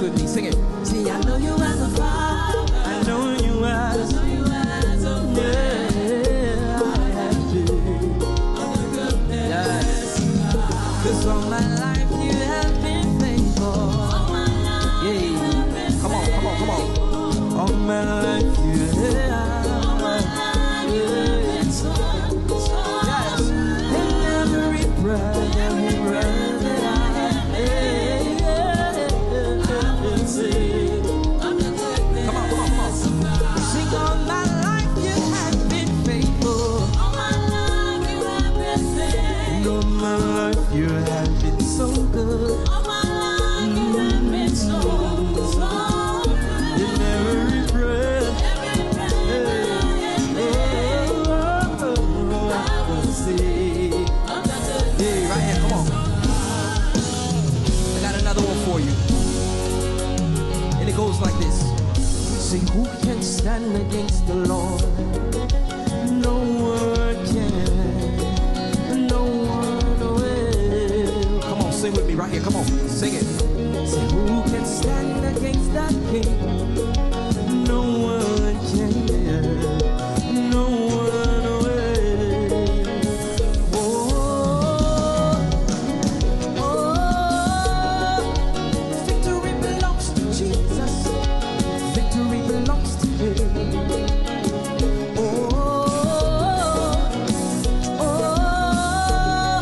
with me, sing it. See, I know you as a father. I know you as I know you as a friend. yeah, I have been. All the goodness. Yes. 'Cause all my life you have been faithful. All my life Yeah. you have been Come on, come on, come on. All my life you have. all my life you have been so Yes. And every breath that I will sing. I'm the goodness. Come on, come on, come on. Sing all my life you have been faithful. All my life you have been faithful. All my life you have been so good. All my life you have been so good. In every breath, Every breath I will sing. I'm the goodness. Hey, right here, come on. I got another one for you. And it goes like this. Say, who can stand against the Lord? No one can. No one will. Come on, sing with me right here. Come on, sing it. Say, who can stand against that King? No one can. No one will. Oh, oh, victory belongs to Jesus. Victory belongs to Him. Oh, oh,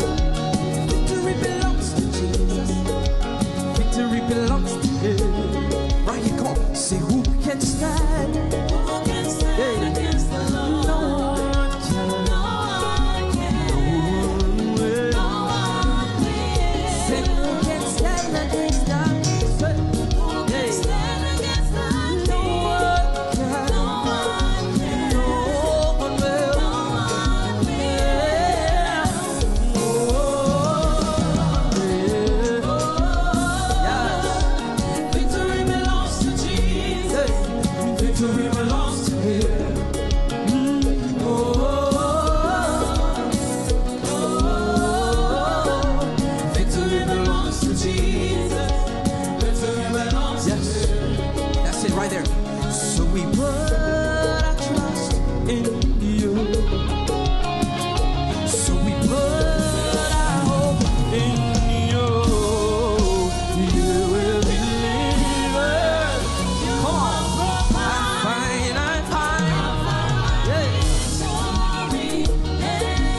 victory belongs to Jesus. Victory belongs to Him. Right here, come on. Say, who can stand? Who can stand against the Lord? No one can. No one can. No one will. No one will. Say, who can stand against that? Say, Who can stand against the no King? one can. No one can. No one will. No one will. Victory belongs to Jesus. Victory belongs to Him. Victory belongs to Jesus. Victory belongs to Yes, that's it right there. So we put our trust in You. So we put our hope in You. You will deliver. Come on, I find, yeah. victory.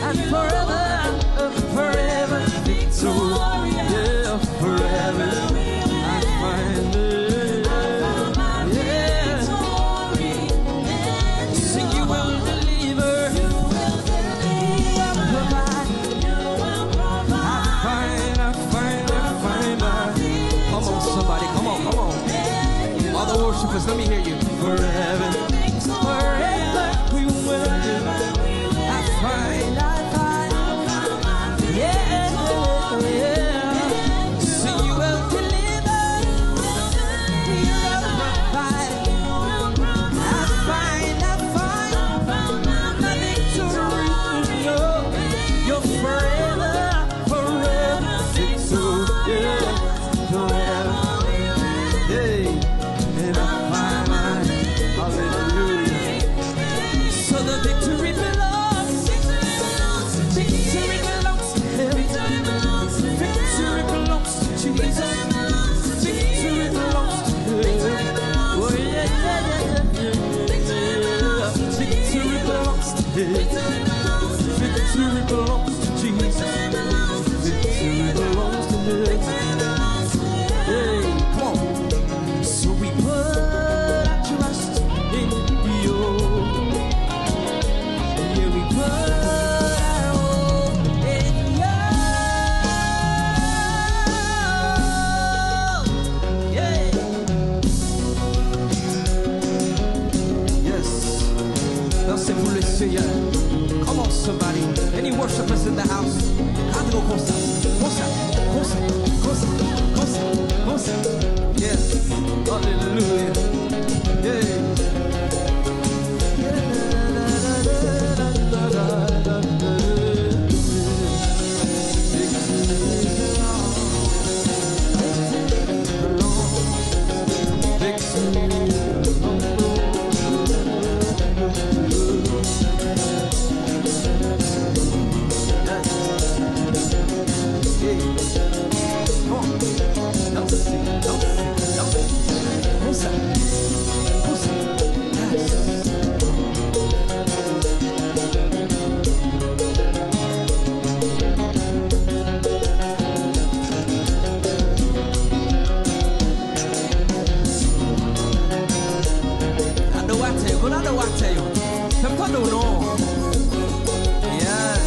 And forever, forever, victory, yeah, forever, I find it, yeah. Sing, You will deliver, provide. I find. Come on, somebody, come on. All the worshipers, let me hear you. Forever, we will deliver. I find. Yeah. Sing, You will deliver. You will provide. I find. My victory. You're forever victory. Yeah. Forever. Hey. And I find mine. Hallelujah. So the victory belongs. Victory belongs to Him. Victory belongs to Jesus. Victory belongs to Him. Oh yeah. Victory belongs to Him. Victory belongs to Jesus. Victory belongs to Him. Hey, come on. So we put our trust in You. Yeah, we put our hope in You. Yeah. Yes. Dansez pour le Seigneur. Come on, somebody. Any worshipers in the house? Algo cosa. Yes. Hallelujah. Yeah. don't know. Yes.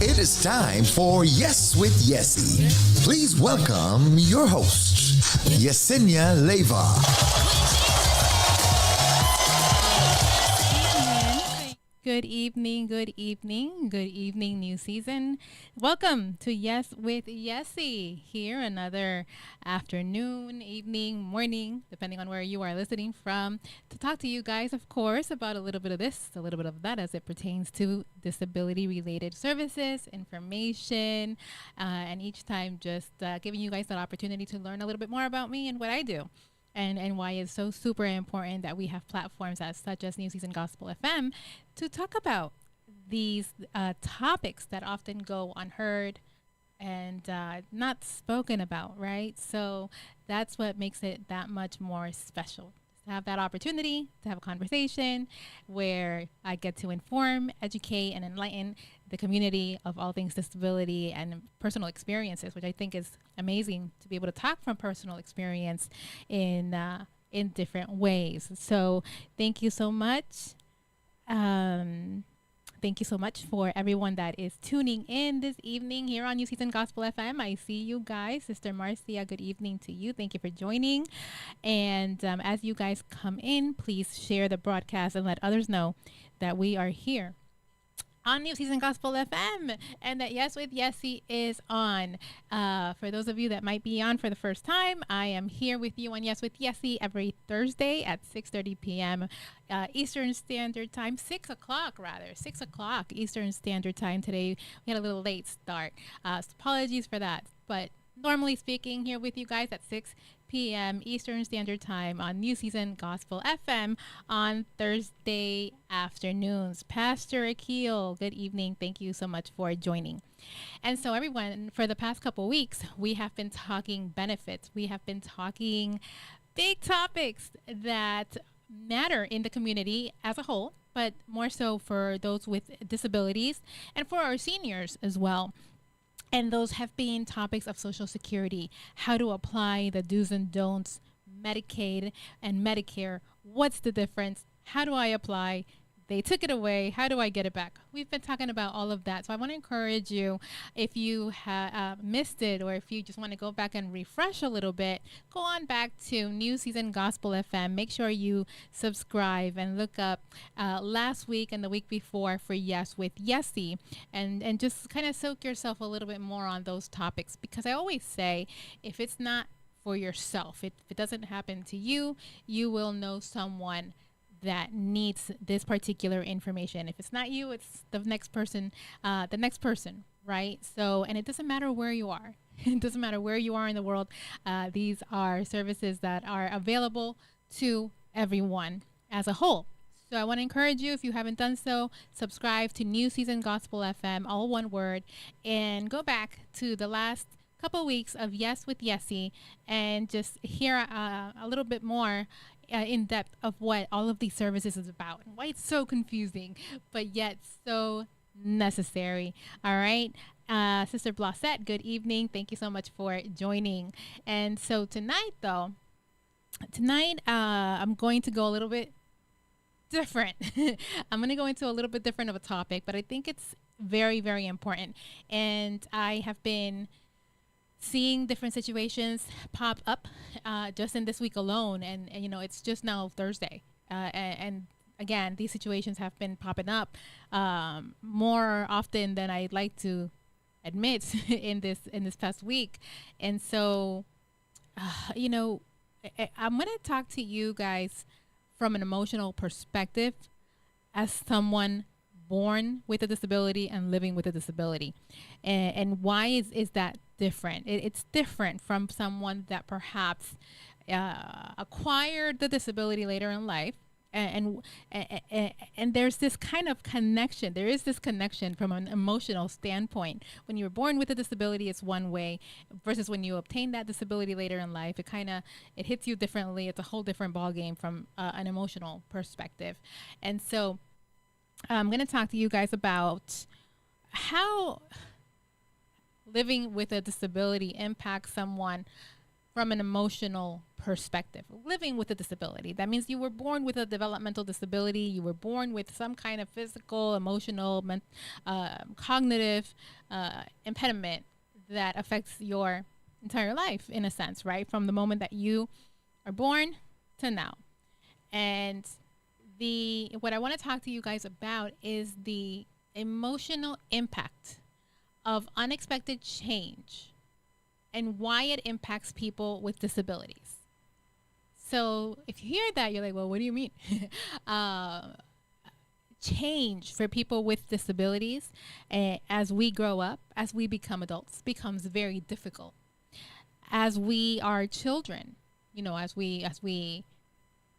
It is time for Yes with Yesse. Please welcome your host, Yesenia Leva. Good evening, good evening, good evening, new season. Welcome to Yes with Yesse. Here, another afternoon, evening, morning, depending on where you are listening from, to talk to you guys, of course, about a little bit of this, a little bit of that as it pertains to disability-related services, information, and each time just giving you guys that opportunity to learn a little bit more about me and what I do. And why it's so super important that we have platforms as such as New Season Gospel FM to talk about these topics that often go unheard and not spoken about, right? So that's what makes it that much more special. To have that opportunity to have a conversation where I get to inform, educate, and enlighten the community of all things disability and personal experiences, which I think is amazing to be able to talk from personal experience in in different ways. So thank you so much. Um, Thank you so much for everyone that is tuning in this evening here on New Season Gospel FM. I see you guys. Sister Marcia, good evening to you. Thank you for joining. And as you guys come in, please share the broadcast and let others know that we are here on New Season Gospel FM and that Yes with Yessie is on. For those of you that might be on for the first time, I am here with you on Yes with Yessie every Thursday at 6:30 p.m. Eastern Standard Time, 6 o'clock rather, 6 o'clock Eastern Standard Time. Today we had a little late start. So apologies for that, but normally speaking, here with you guys at 6 p.m. Eastern Standard Time on New Season Gospel FM on Thursday afternoons. Pastor Akil, good evening. Thank you so much for joining. And so, everyone, for the past couple weeks, we have been talking benefits. We have been talking big topics that matter in the community as a whole, but more so for those with disabilities and for our seniors as well. And those have been topics of Social Security, how to apply the do's and don'ts, Medicaid and Medicare. What's the difference? How do I apply? They took it away. How do I get it back? We've been talking about all of that. So I want to encourage you, if you have missed it or if you just want to go back and refresh a little bit, go on back to New Season Gospel FM. Make sure you subscribe and look up last week and the week before for Yes with Yessie, and just kind of soak yourself a little bit more on those topics. Because I always say, if it's not for yourself, if it doesn't happen to you, you will know someone that needs this particular information. If it's not you, it's the next person, right? So, and it doesn't matter where you are. It doesn't matter where you are in the world. These are services that are available to everyone as a whole. So I want to encourage you, if you haven't done so, subscribe to New Season Gospel FM, all one word, and go back to the last couple weeks of Yes with Yessie and just hear a little bit more in depth of what all of these services is about and why it's so confusing, but yet so necessary. All right. Sister Blossette, good evening. Thank you so much for joining. And so tonight, I'm going to go a little bit different. I'm going to go into a little bit different of a topic, but I think it's very, very important. And I have been seeing different situations pop up just in this week alone. And you know, it's just now Thursday. And again, these situations have been popping up more often than I'd like to admit in this past week. And so, you know, I'm going to talk to you guys from an emotional perspective as someone born with a disability and living with a disability. And why is that different? It's different from someone that perhaps acquired the disability later in life. And there's this kind of connection. There is this connection from an emotional standpoint. When you were born with a disability, it's one way, versus when you obtain that disability later in life, it hits you differently. It's a whole different ballgame from an emotional perspective. And so I'm going to talk to you guys about how living with a disability impacts someone from an emotional perspective. Living with a disability, that means you were born with a developmental disability. You were born with some kind of physical, emotional, cognitive impediment that affects your entire life, in a sense, right? From the moment that you are born to now. And what I want to talk to you guys about is the emotional impact of unexpected change and why it impacts people with disabilities. So if you hear that, you're like, well, what do you mean? Change for people with disabilities as we grow up, as we become adults, becomes very difficult. As we are children, you know, as we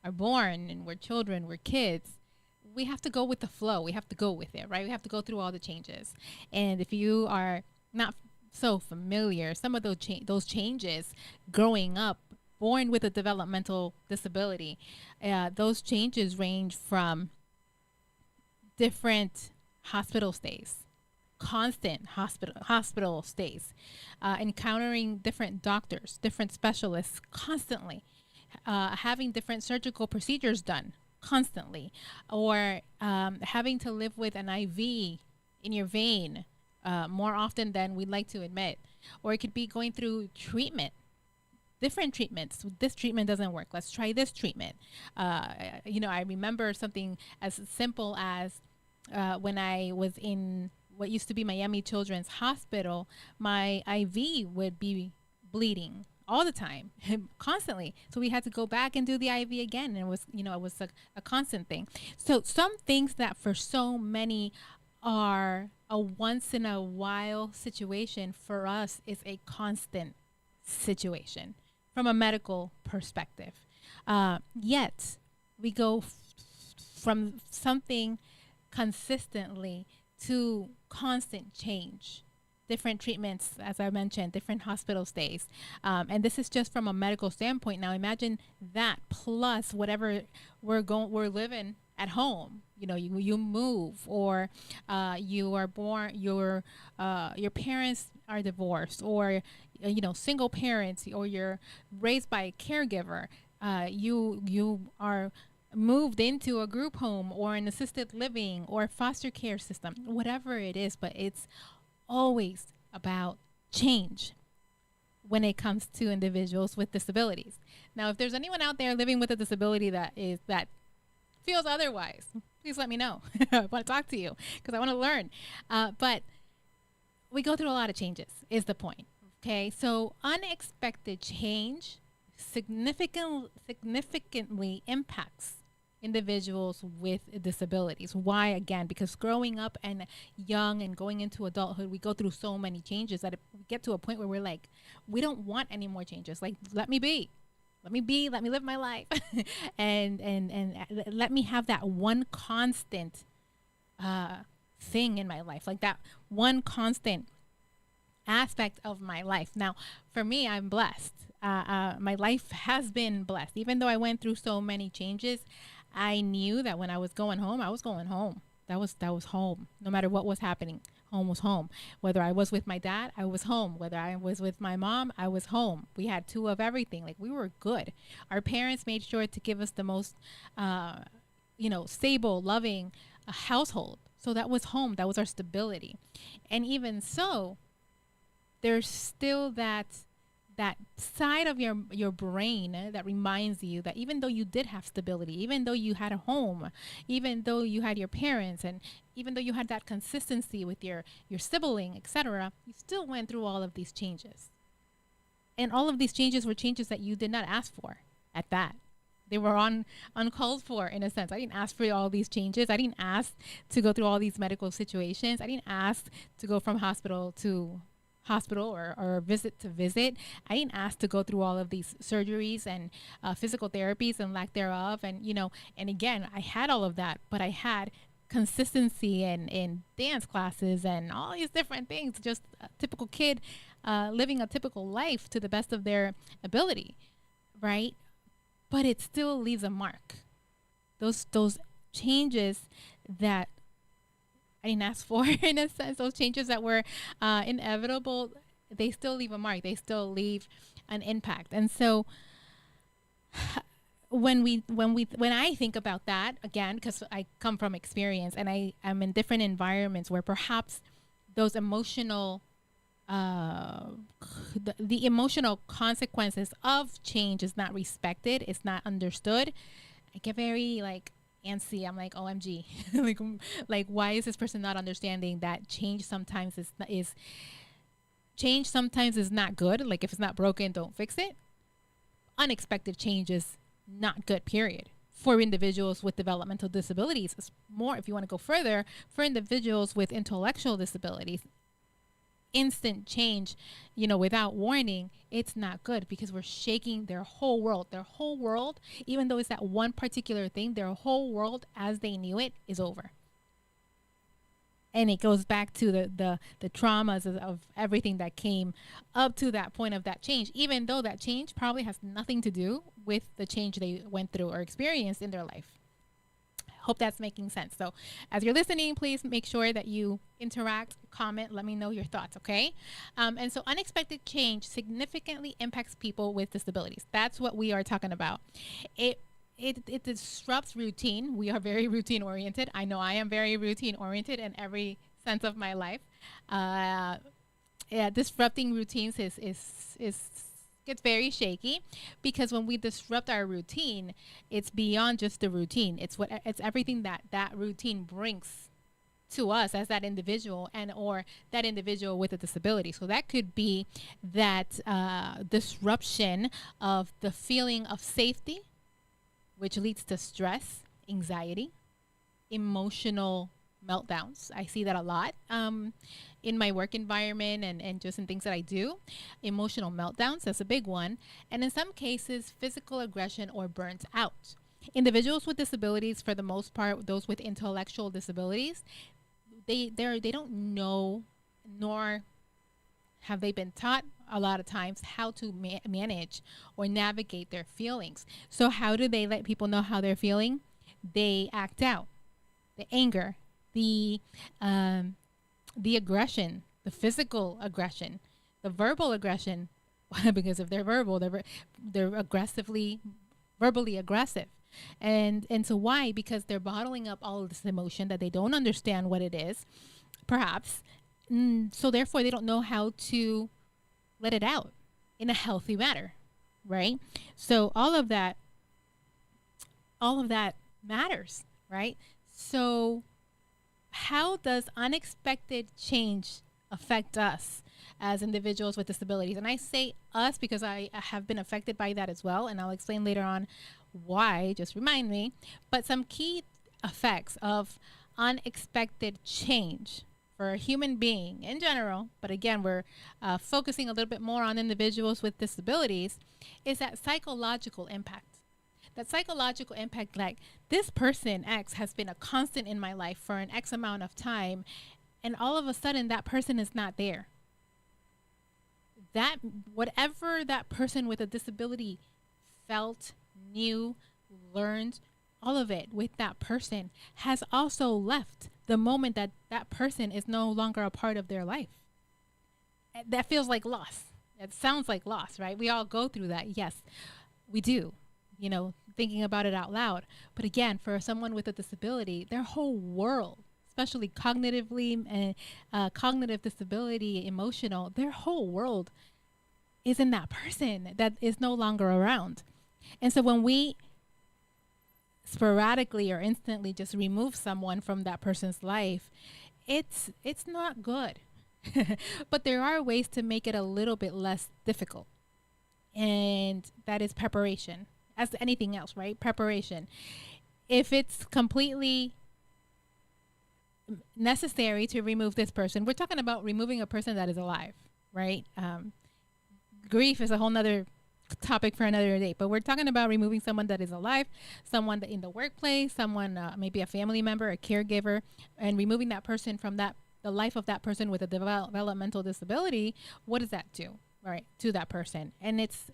are born and we're children, we're kids, we have to go with the flow. We have to go with it, right? We have to go through all the changes. And if you are not so familiar, some of those changes growing up, born with a developmental disability, those changes range from different hospital stays, constant hospital stays, encountering different doctors, different specialists constantly, having different surgical procedures done constantly, or having to live with an IV in your vein more often than we'd like to admit, or it could be going through treatment, different treatments. This treatment doesn't work. Let's try this treatment. I remember something as simple as when I was in what used to be Miami Children's Hospital, my IV would be bleeding all the time, constantly. So we had to go back and do the IV again. And it was a constant thing. So some things that for so many are a once in a while situation, for us is a constant situation from a medical perspective. Yet we go from something consistently to constant change, different treatments, as I mentioned, different hospital stays. And this is just from a medical standpoint. Now imagine that plus whatever we're living at home. You move, or you are born, your parents are divorced, or single parents, or you're raised by a caregiver. You are moved into a group home or an assisted living or foster care system, whatever it is, but it's always about change when it comes to individuals with disabilities. Now, if there's anyone out there living with a disability that feels otherwise, please let me know. I want to talk to you because I want to learn. But we go through a lot of changes is the point. Okay, so unexpected change significantly impacts individuals with disabilities. Why? Again, because growing up and young and going into adulthood, we go through so many changes that we get to a point where we're like, we don't want any more changes. Like, let me be, let me live my life, and let me have that one constant thing in my life, like that one constant aspect of my life. Now, for me, I'm blessed. My life has been blessed. Even though I went through so many changes, I knew that when I was going home, I was going home. That was home. No matter what was happening, home was home. Whether I was with my dad, I was home. Whether I was with my mom, I was home. We had two of everything. Like, we were good. Our parents made sure to give us the most, stable, loving household. So that was home. That was our stability. And even so, there's still that side of your brain that reminds you that even though you did have stability, even though you had a home, even though you had your parents, and even though you had that consistency with your sibling, etc., you still went through all of these changes. And all of these changes were changes that you did not ask for at that. They were uncalled for, in a sense. I didn't ask for all these changes. I didn't ask to go through all these medical situations. I didn't ask to go from hospital to hospital or visit to visit. I didn't ask to go through all of these surgeries and physical therapies and lack thereof. And, and again, I had all of that, but I had consistency in dance classes and all these different things, just a typical kid living a typical life to the best of their ability, right? But it still leaves a mark. Those changes that I didn't ask for, in a sense, those changes that were inevitable, they still leave a mark. They still leave an impact. And so when I think about that, again, because I come from experience and I am in different environments where perhaps those emotional the emotional consequences of change is not respected, it's not understood, I get very antsy. I'm like, OMG, like why is this person not understanding that change sometimes is not good? Like, if it's not broken, don't fix it. Unexpected change is not good, period. For individuals with developmental disabilities, it's more, if you want to go further, for individuals with intellectual disabilities, instant change, without warning, it's not good, because we're shaking their whole world, even though it's that one particular thing, their whole world as they knew it is over. And it goes back to the traumas of everything that came up to that point of that change, even though that change probably has nothing to do with the change they went through or experienced in their life. Hope that's making sense. So as you're listening, please make sure that you interact, comment, let me know your thoughts, okay? And so unexpected change significantly impacts people with disabilities. That's what we are talking about. It disrupts routine. We are very routine oriented. I know I am very routine oriented in every sense of my life. Yeah, disrupting routines is gets very shaky, because when we disrupt our routine, it's beyond just the routine. It's everything that routine brings to us as that individual, and or that individual with a disability. So that could be that disruption of the feeling of safety, which leads to stress, anxiety, emotional meltdowns. I see that a lot in my work environment, and just in things that I do. Emotional meltdowns, that's a big one. And in some cases, physical aggression or burnt out. Individuals with disabilities, for the most part, those with intellectual disabilities, they don't know, nor have they been taught a lot of times how to manage or navigate their feelings. So how do they let people know how they're feeling? They act out the anger, the aggression, the physical aggression, the verbal aggression, because if they're verbal, they're verbally aggressive. And so why? Because they're bottling up all of this emotion that they don't understand what it is, perhaps. So therefore, they don't know how to let it out in a healthy manner, right? So all of that matters, right? So how does unexpected change affect us as individuals with disabilities? And I say us because I have been affected by that as well, and I'll explain later on why, just remind me. But some key effects of unexpected change for a human being in general, but again, we're focusing a little bit more on individuals with disabilities, is that psychological impact. That psychological impact, like this person X has been a constant in my life for an X amount of time, and all of a sudden that person is not there. That whatever that person with a disability felt, knew, learned, all of it with that person has also left the moment that that person is no longer a part of their life. That feels like loss. It sounds like loss, right? We all go through that. Yes, we do, thinking about it out loud. But again, for someone with a disability, their whole world, especially cognitively and cognitive disability, emotional, their whole world is in that person that is no longer around. And so when we sporadically or instantly just remove someone from that person's life, it's not good. But there are ways to make it a little bit less difficult. And that is preparation. As anything else, right? Preparation. If it's completely necessary to remove this person, we're talking about removing a person that is alive, right? Grief is a whole nother topic for another day, but we're talking about removing someone that is alive, someone that in the workplace, someone maybe a family member, a caregiver, and removing that person from the life of that person with a developmental disability. What does that do, right, to that person? And it's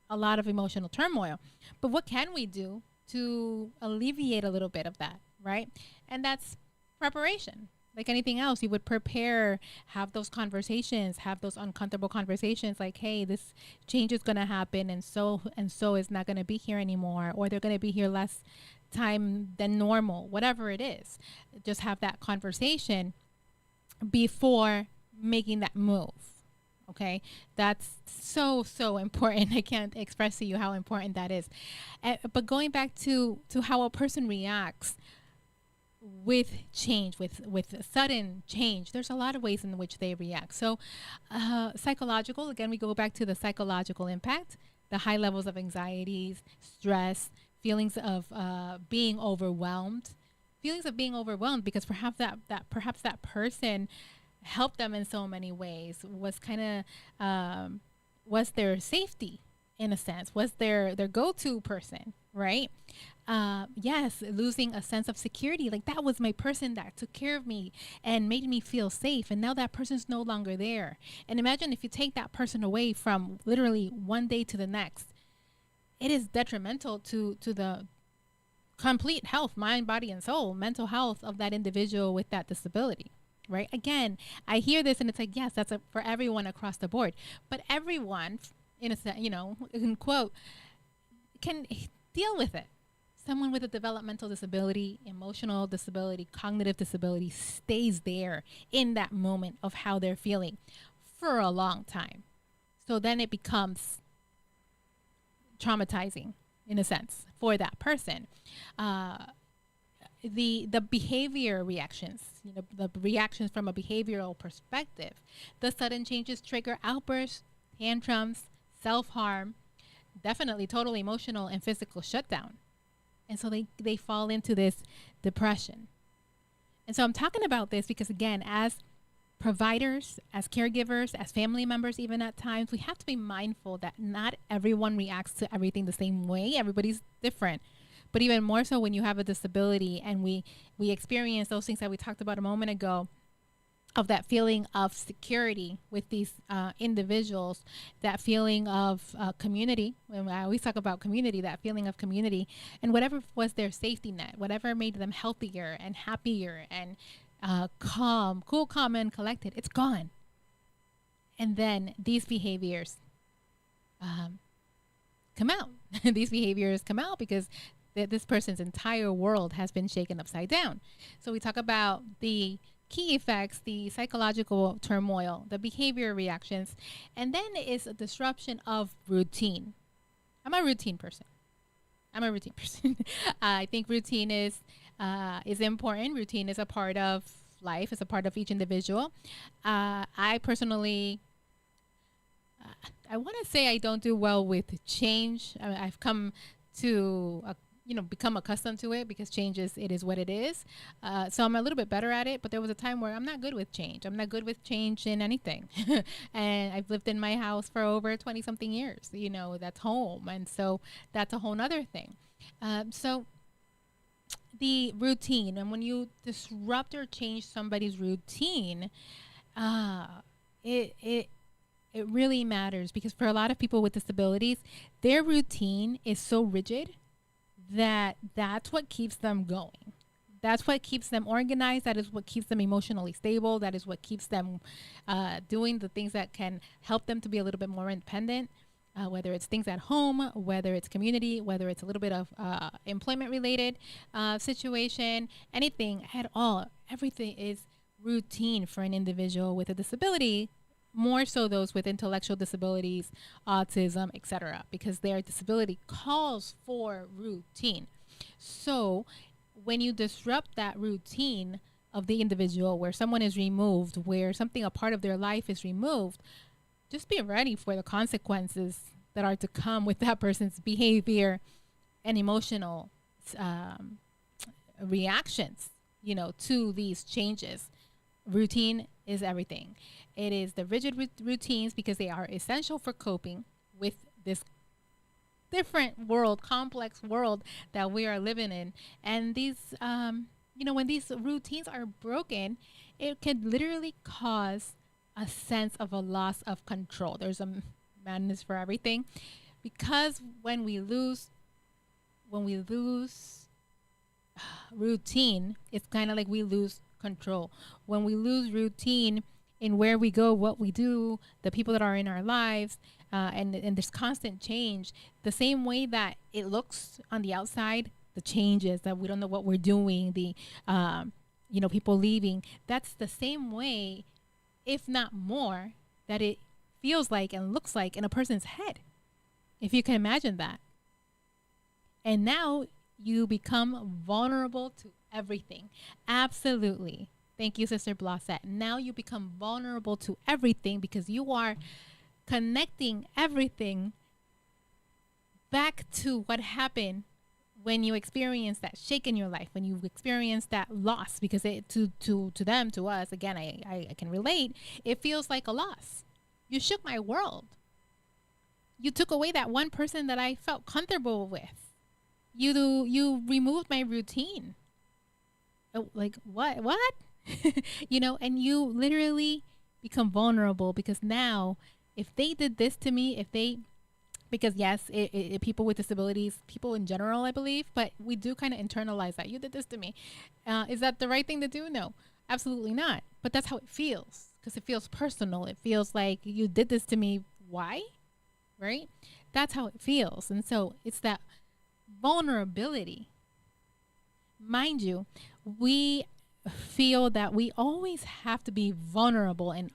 a lot of emotional turmoil. But what can we do to alleviate a little bit of that, right? And that's preparation. Like anything else, you would prepare, have those conversations, have those uncomfortable conversations like, hey, this change is going to happen, and so is not going to be here anymore, or they're going to be here less time than normal, whatever it is. Just have that conversation before making that move. Okay, that's so important. I can't express to you how important that is. But going back to how a person reacts with change, with sudden change, there's a lot of ways in which they react. So psychological, again, we go back to the psychological impact, the high levels of anxieties, stress, feelings of being overwhelmed, because perhaps that person helped them in so many ways, was kind of was their safety in a sense, was their go-to person, right? Yes, losing a sense of security, like that was my person that took care of me and made me feel safe, and now that person's no longer there. And imagine if you take that person away from literally one day to the next, it is detrimental to the complete health, mind, body, and soul, mental health of that individual with that disability. Right. Again, I hear this and it's like, yes, for everyone across the board. But everyone, in a sense, in quote, can deal with it. Someone with a developmental disability, emotional disability, cognitive disability stays there in that moment of how they're feeling for a long time. So then it becomes traumatizing in a sense for that person. The behavior reactions, the reactions from a behavioral perspective, the sudden changes trigger outbursts, tantrums, self-harm, definitely total emotional and physical shutdown. And so they fall into this depression. And so I'm talking about this because, again, as providers, as caregivers, as family members, even at times, we have to be mindful that not everyone reacts to everything the same way. Everybody's different. But even more so when you have a disability and we experience those things that we talked about a moment ago, of that feeling of security with these individuals, that feeling of community. When I always talk about community, that feeling of community, and whatever was their safety net, whatever made them healthier and happier and calm, and collected, it's gone. And then these behaviors come out. These behaviors come out because this person's entire world has been shaken upside down. So we talk about the key effects, the psychological turmoil, the behavior reactions, and then is a disruption of routine. I'm a routine person. I think routine is important. Routine is a part of life. It's a part of each individual. I personally, I want to say I don't do well with change. I've come to become accustomed to it because change it is what it is. So I'm a little bit better at it, but there was a time where I'm not good with change. I'm not good with change in anything. And I've lived in my house for over 20 something years, that's home. And so that's a whole nother thing. So the routine, and when you disrupt or change somebody's routine, it really matters, because for a lot of people with disabilities, their routine is so rigid that's what keeps them going. That's what keeps them organized. That is what keeps them emotionally stable. That is what keeps them doing the things that can help them to be a little bit more independent, whether it's things at home, whether it's community, whether it's a little bit of employment related situation, anything at all. Everything is routine for an individual with a disability, more so those with intellectual disabilities, autism, etc., because their disability calls for routine. So when you disrupt that routine of the individual, where someone is removed, where a part of their life is removed, just be ready for the consequences that are to come with that person's behavior and emotional reactions, to these changes. Routine is everything. It is the rigid routines, because they are essential for coping with this different world, complex world that we are living in. And these, when these routines are broken, it can literally cause a sense of a loss of control. There's a madness for everything, because when we lose routine, it's kind of like we lose control. When we lose routine in where we go, what we do, the people that are in our lives, and there's constant change, the same way that it looks on the outside, the changes that we don't know what we're doing, the people leaving, that's the same way, if not more, that it feels like and looks like in a person's head, if you can imagine that. And now you become vulnerable to everything. Absolutely. Thank you, Sister Blossette. Now you become vulnerable to everything, because you are connecting everything back to what happened when you experience that shake in your life, when you experience that loss, because to them, to us, again, I can relate, it feels like a loss. You shook my world. You took away that one person that I felt comfortable with. You removed my routine. Oh, like what? And you literally become vulnerable, because now if they did this to me, if they because yes, people with disabilities, people in general, I believe, but we do kind of internalize that you did this to me. Is that the right thing to do? No, absolutely not. But that's how it feels, because it feels personal. It feels like you did this to me. Why? Right? That's how it feels. And so it's that vulnerability. Mind you, we feel that we always have to be vulnerable in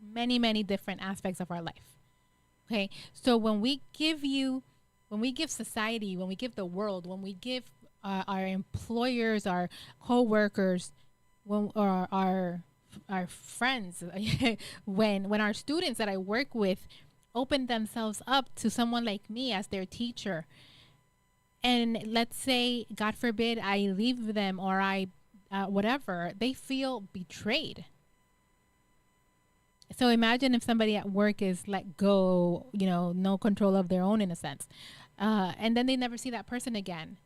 many, many different aspects of our life. Okay, so when we give society, when we give the world, when we give our employers, our co-workers, when or our friends, when our students that I work with open themselves up to someone like me as their teacher, and let's say, God forbid, I leave them or I whatever, they feel betrayed. So imagine if somebody at work is let go, no control of their own in a sense, and then they never see that person again.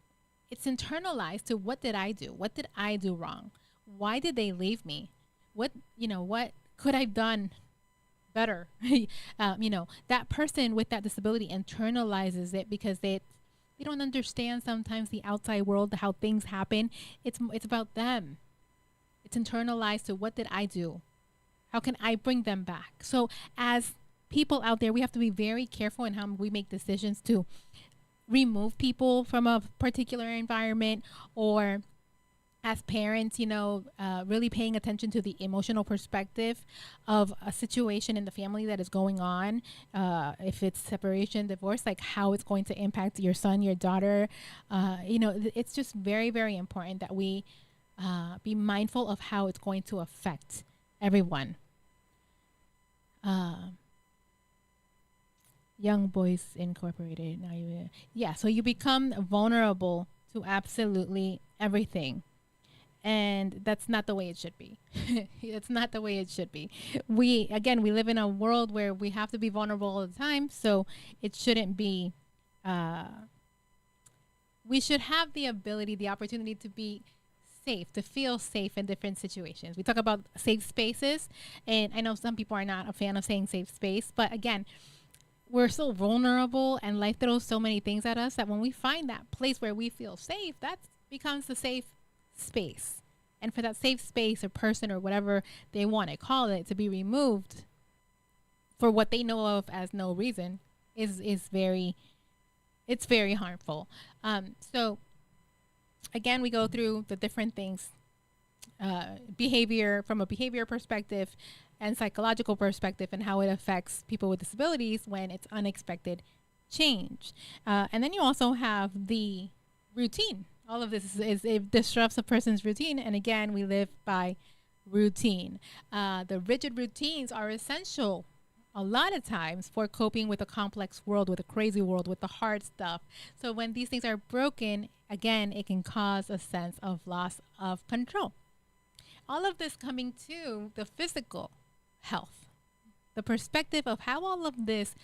It's internalized to, what did I do? What did I do wrong? Why did they leave me? What could I've done better? That person with that disability internalizes it because they don't understand sometimes the outside world, how things happen. It's about them. It's internalized to, what did I do? How can I bring them back? So as people out there, we have to be very careful in how we make decisions to remove people from a particular environment, or as parents, really paying attention to the emotional perspective of a situation in the family that is going on. If it's separation, divorce, like how it's going to impact your son, your daughter. It's just very, very important that we be mindful of how it's going to affect everyone. Young Boys Incorporated. So you become vulnerable to absolutely everything. And that's not the way it should be. It's not the way it should be. We live in a world where we have to be vulnerable all the time. So it shouldn't be, we should have the ability, the opportunity to be safe, to feel safe in different situations. We talk about safe spaces, and I know some people are not a fan of saying safe space, but again, we're so vulnerable and life throws so many things at us that when we find that place where we feel safe, that becomes the safe space. And for that safe space or person or whatever they want to call it to be removed for what they know of as no reason is very harmful. So again, we go through the different things, behavior from a behavior perspective and psychological perspective, and how it affects people with disabilities when it's unexpected change. And then you also have the routine. All of this is it disrupts a person's routine. And again, we live by routine. The rigid routines are essential a lot of times for coping with a complex world, with a crazy world, with the hard stuff. So when these things are broken, again, it can cause a sense of loss of control. All of this coming to the physical health, the perspective of how all of this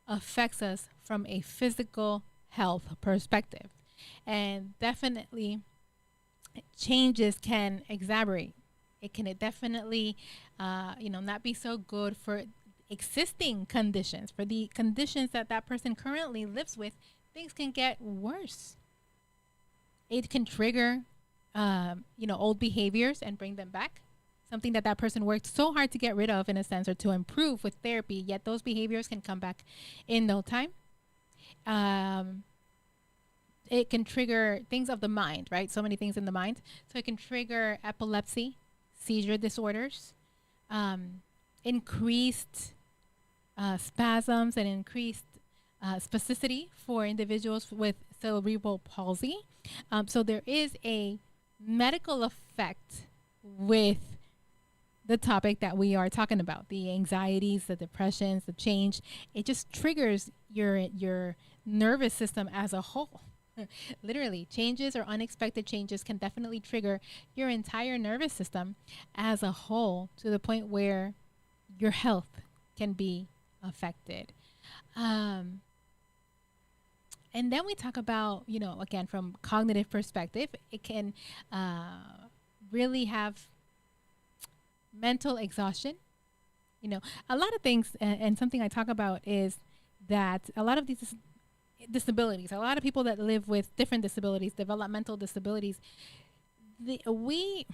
affects us from a physical health perspective. And definitely changes can exacerbate. It can definitely, not be so good for existing conditions, for the conditions that that person currently lives with. Things can get worse. It can trigger, old behaviors and bring them back. Something that that person worked so hard to get rid of, in a sense, or to improve with therapy, yet those behaviors can come back in no time. It can trigger things of the mind, right? So many things in the mind. So it can trigger epilepsy, seizure disorders, increased spasms, and increased spasticity for individuals with cerebral palsy. So there is a medical effect with the topic that we are talking about, the anxieties, the depressions, the change. It just triggers your nervous system as a whole. Literally, changes or unexpected changes can definitely trigger your entire nervous system as a whole, to the point where your health can be affected. And then we talk about, again, from cognitive perspective, it can really have mental exhaustion. A lot of things, and something I talk about is that a lot of these disabilities, a lot of people that live with different disabilities, developmental disabilities, we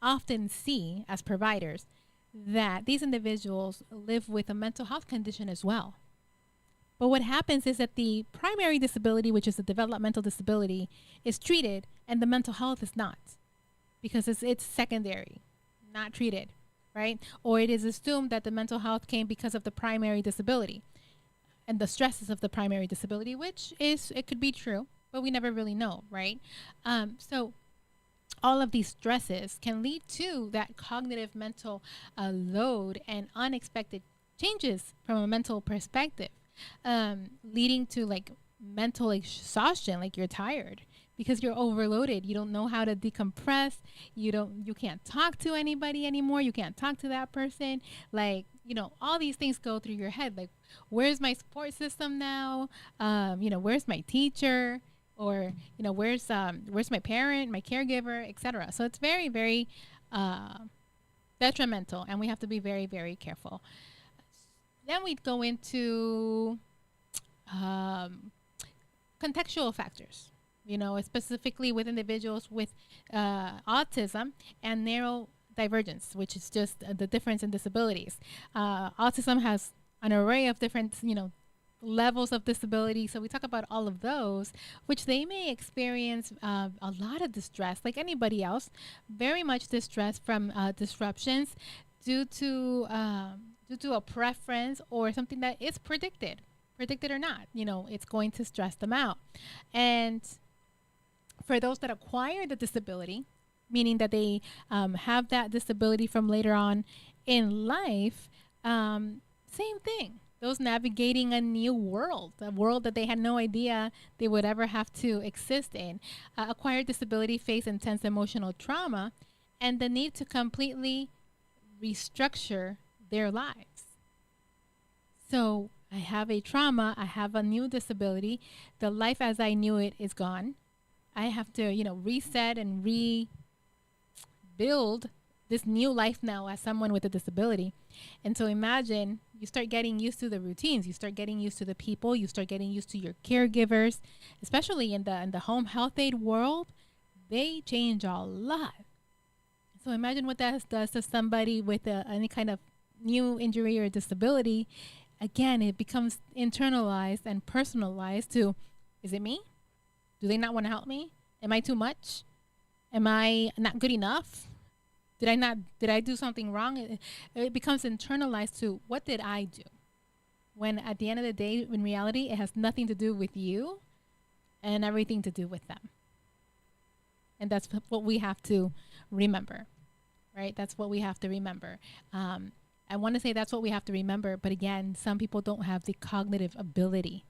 often see as providers that these individuals live with a mental health condition as well. But what happens is that the primary disability, which is the developmental disability, is treated and the mental health is not, because it's secondary, not treated, right? Or it is assumed that the mental health came because of the primary disability and the stresses of the primary disability, which is, it could be true, but we never really know, right? So all of these stresses can lead to that cognitive mental load and unexpected changes from a mental perspective, leading to like mental exhaustion, like you're tired because you're overloaded. You don't know how to decompress. You can't talk to anybody anymore. You can't talk to that person. Like, all these things go through your head. Like, where's my support system now? Where's my teacher? Or, where's my parent, my caregiver, etc. So it's very, very detrimental, and we have to be very, very careful. Then we'd go into contextual factors, specifically with individuals with autism and neurodivergence, which is just the difference in disabilities. Autism has an array of different, levels of disability. So we talk about all of those, which they may experience a lot of distress, like anybody else, very much distress from disruptions due to a preference or something that is predicted or not. It's going to stress them out. And for those that acquire the disability, meaning that they have that disability from later on in life, same thing. Those navigating a new world, a world that they had no idea they would ever have to exist in. Acquired disability face intense emotional trauma and the need to completely restructure their lives. So I have a trauma, I have a new disability. The life as I knew it is gone. I have to, reset and rebuild this new life now as someone with a disability. And so imagine you start getting used to the routines, you start getting used to the people, you start getting used to your caregivers, especially in the home health aid world. They change a lot. So imagine what that does to somebody with any kind of new injury or disability. Again, it becomes internalized and personalized to, is it me? Do they not want to help me? Am I too much? Am I not good enough? Did I do something wrong? It becomes internalized to, what did I do? When at the end of the day, in reality, it has nothing to do with you and everything to do with them. And that's what we have to remember, right? That's what we have to remember. I want to say that's what we have to remember. But again, some people don't have the cognitive ability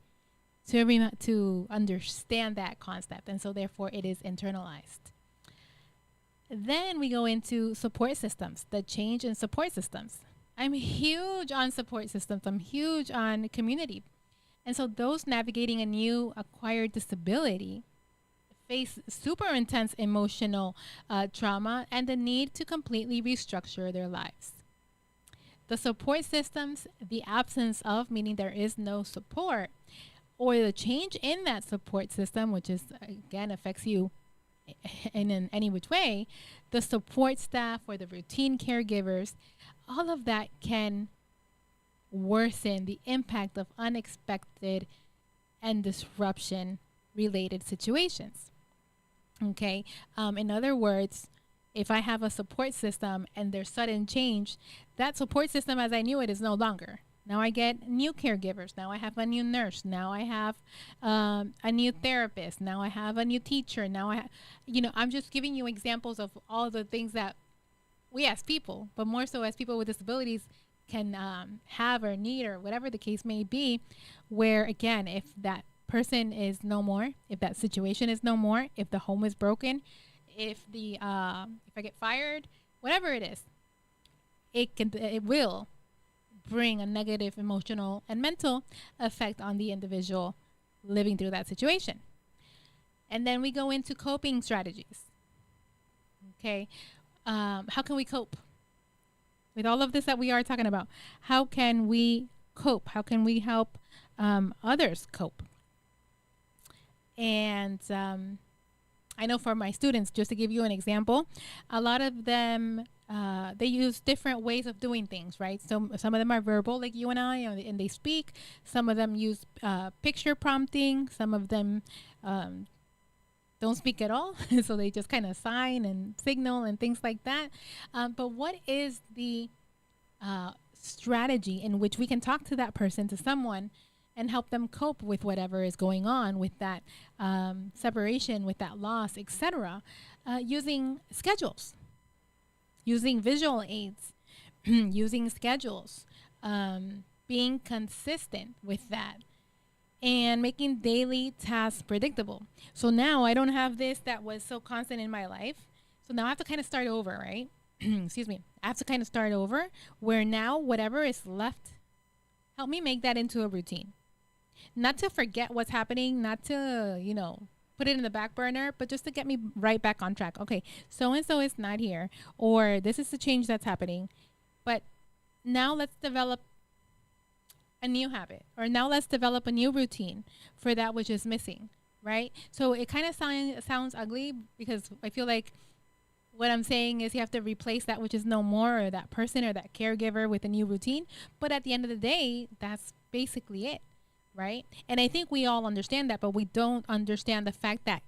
to understand that concept. And so therefore it is internalized. Then we go into support systems, the change in support systems. I'm huge on support systems. I'm huge on community. And so those navigating a new acquired disability face super intense emotional trauma and the need to completely restructure their lives. The support systems, the absence of, meaning there is no support, or the change in that support system, which is, again, affects you in any which way, the support staff or the routine caregivers, all of that can worsen the impact of unexpected and disruption related situations. Okay. In other words, if I have a support system and there's sudden change, that support system as I knew it is no longer. Now I get new caregivers. Now I have a new nurse. Now I have a new therapist. Now I have a new teacher. Now I I'm just giving you examples of all the things that we as people, but more so as people with disabilities, can have or need, or whatever the case may be, where again, if that person is no more, if that situation is no more, if the home is broken, if I get fired, whatever it is, it will bring a negative emotional and mental effect on the individual living through that situation. And then we go into coping strategies. Okay. How can we cope with all of this that we are talking about? How can we cope? How can we help others cope. And I know for my students, just to give you an example, a lot of them, they use different ways of doing things, right? So some of them are verbal, like you and I, and they speak. Some of them use picture prompting. Some of them don't speak at all. So they just kind of sign and signal and things like that. But what is the strategy in which we can talk to that person, to someone, and help them cope with whatever is going on with that separation, with that loss, etc., using schedules, using visual aids, using schedules, being consistent with that, and making daily tasks predictable. So now I don't have this that was so constant in my life. So now I have to kind of start over, right? Excuse me. I have to kind of start over where now whatever is left, help me make that into a routine. Not to forget what's happening, not to, put it in the back burner, but just to get me right back on track. Okay, so-and-so is not here, or this is the change that's happening. But now let's develop a new habit, or now let's develop a new routine for that which is missing, right? So it kind of sounds ugly, because I feel like what I'm saying is you have to replace that which is no more, or that person or that caregiver, with a new routine. But at the end of the day, that's basically it, right? And I think we all understand that, but we don't understand the fact that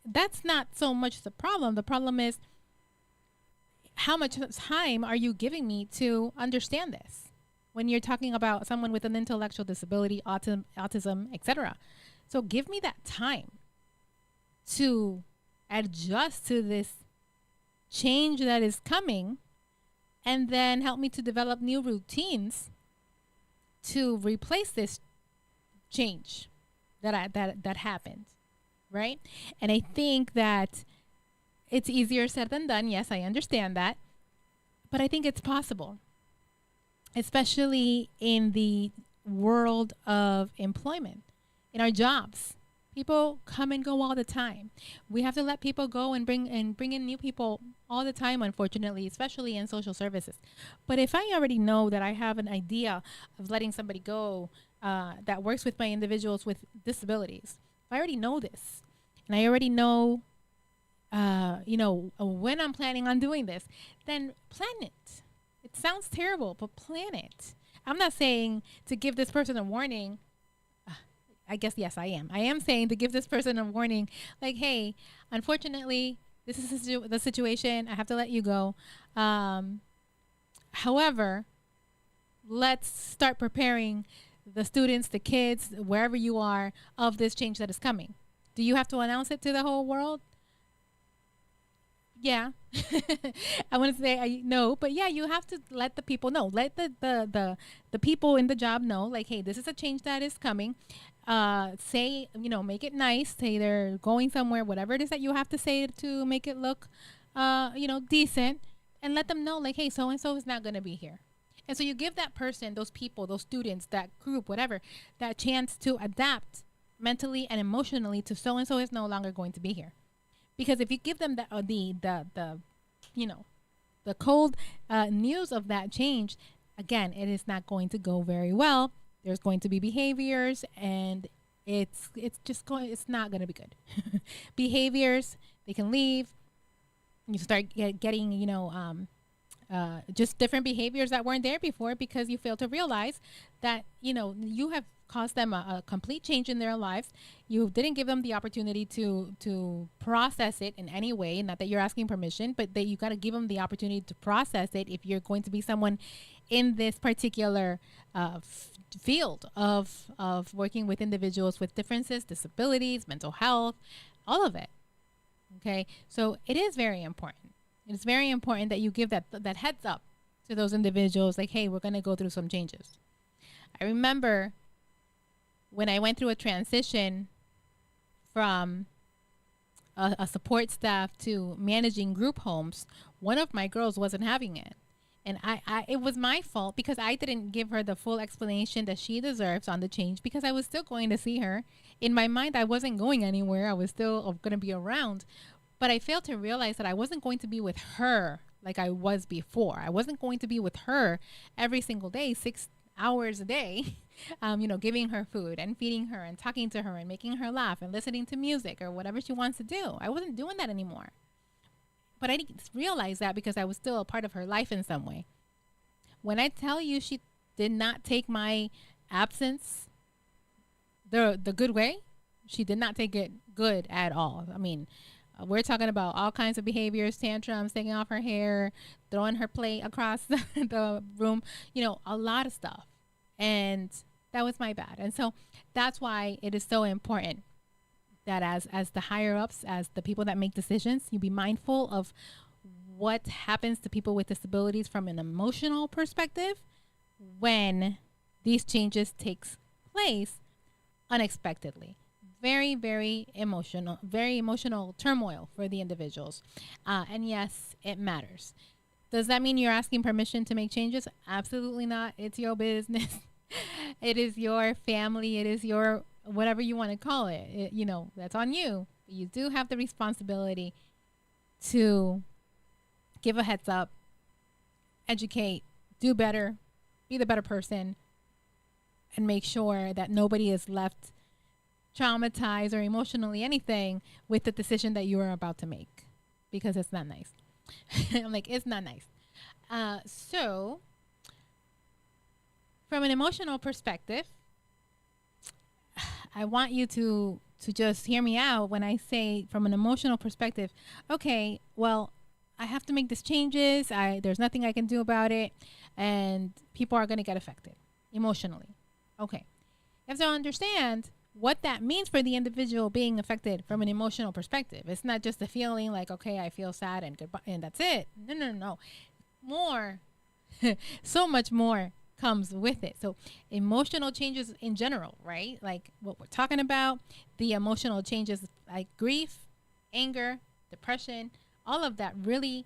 that's not so much the problem. The problem is, how much time are you giving me to understand this? When you're talking about someone with an intellectual disability, autism, etc. So give me that time to adjust to this change that is coming, and then help me to develop new routines to replace this change that happened, right? And I think that it's easier said than done. Yes, I understand that, but I think it's possible, especially in the world of employment, in our jobs. People come and go all the time. We have to let people go and bring in new people all the time, unfortunately, especially in social services. But if I already know that I have an idea of letting somebody go that works with my individuals with disabilities, if I already know this, and I already know, when I'm planning on doing this, then plan it. It sounds terrible, but plan it. I'm not saying to give this person a warning. I guess, yes, I am. I am saying to give this person a warning, like, hey, unfortunately, this is the situation. I have to let you go. However, let's start preparing the students, the kids, wherever you are, of this change that is coming. Do you have to announce it to the whole world? Yeah. I want to say no, but yeah, you have to let the people know. Let the people in the job know, like, hey, this is a change that is coming. Say, make it nice. Say they're going somewhere, whatever it is that you have to say to make it look, decent, and let them know, like, hey, so and so is not going to be here. And so you give that person, those people, those students, that group, whatever, that chance to adapt mentally and emotionally to so and so is no longer going to be here. Because if you give them the cold news of that change, again, it is not going to go very well. There's going to be behaviors, and it's not going to be good. Behaviors, they can leave. You start getting just different behaviors that weren't there before, because you fail to realize that you have caused them a complete change in their lives. You didn't give them the opportunity to process it in any way. Not that you're asking permission, but that you got to give them the opportunity to process it if you're going to be someone in this particular field of working with individuals with differences, disabilities, mental health, all of it. Okay, so it is very important. It's very important that you give that heads up to those individuals, like, hey, we're going to go through some changes. I remember when I went through a transition from a support staff to managing group homes, one of my girls wasn't having it. And it was my fault, because I didn't give her the full explanation that she deserves on the change, because I was still going to see her. In my mind, I wasn't going anywhere. I was still going to be around. But I failed to realize that I wasn't going to be with her like I was before. I wasn't going to be with her every single day, 6 hours a day. giving her food and feeding her and talking to her and making her laugh and listening to music or whatever she wants to do. I wasn't doing that anymore. But I didn't realize that because I was still a part of her life in some way. When I tell you she did not take my absence the good way, she did not take it good at all. I mean, we're talking about all kinds of behaviors, tantrums, taking off her hair, throwing her plate across the room, a lot of stuff. And that was my bad. And so that's why it is so important that as the higher ups, as the people that make decisions, you be mindful of what happens to people with disabilities from an emotional perspective when these changes takes place unexpectedly. Very, very emotional turmoil for the individuals. And yes, it matters. Does that mean you're asking permission to make changes? Absolutely not. It's your business. It is your family. It is your whatever you want to call it. That's on you. You do have the responsibility to give a heads up, educate, do better, be the better person, and make sure that nobody is left traumatized or emotionally anything with the decision that you are about to make, because it's not nice. I'm like, it's not nice. So from an emotional perspective, I want you to just hear me out when I say from an emotional perspective, okay, well, I have to make these changes. There's nothing I can do about it. And people are going to get affected emotionally. Okay. You have to understand what that means for the individual being affected from an emotional perspective. It's not just a feeling like, okay, I feel sad and goodbye, and that's it. No. More, so much more comes with it. So emotional changes in general, right? Like what we're talking about, the emotional changes like grief, anger, depression, all of that really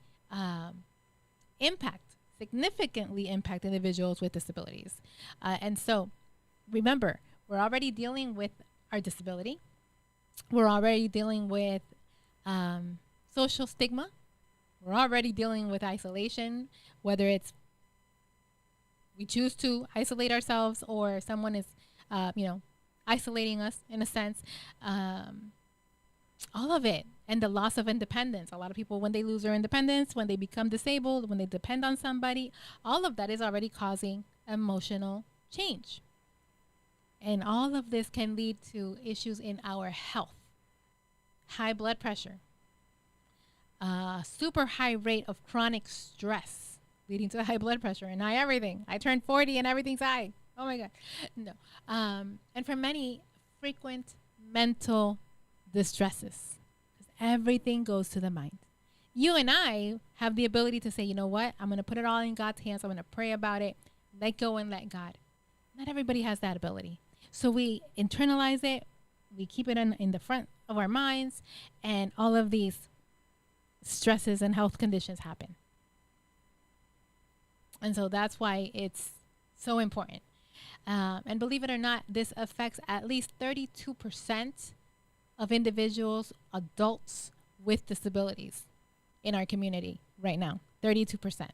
significantly impact individuals with disabilities. And so remember, we're already dealing with our disability. We're already dealing with social stigma. We're already dealing with isolation, whether it's we choose to isolate ourselves or someone is, isolating us in a sense. All of it. And the loss of independence. A lot of people, when they lose their independence, when they become disabled, when they depend on somebody, all of that is already causing emotional change. And all of this can lead to issues in our health. High blood pressure. Super high rate of chronic stress leading to high blood pressure and high everything. I turned 40 and everything's high. Oh my God. No. And for many, frequent mental distresses. Everything goes to the mind. You and I have the ability to say, you know what? I'm going to put it all in God's hands. I'm going to pray about it. Let go and let God. Not everybody has that ability. So we internalize it. We keep it in the front of our minds. And all of these stresses and health conditions happen. And so that's why it's so important. And believe it or not, this affects at least 32% of individuals, adults with disabilities in our community right now. 32%.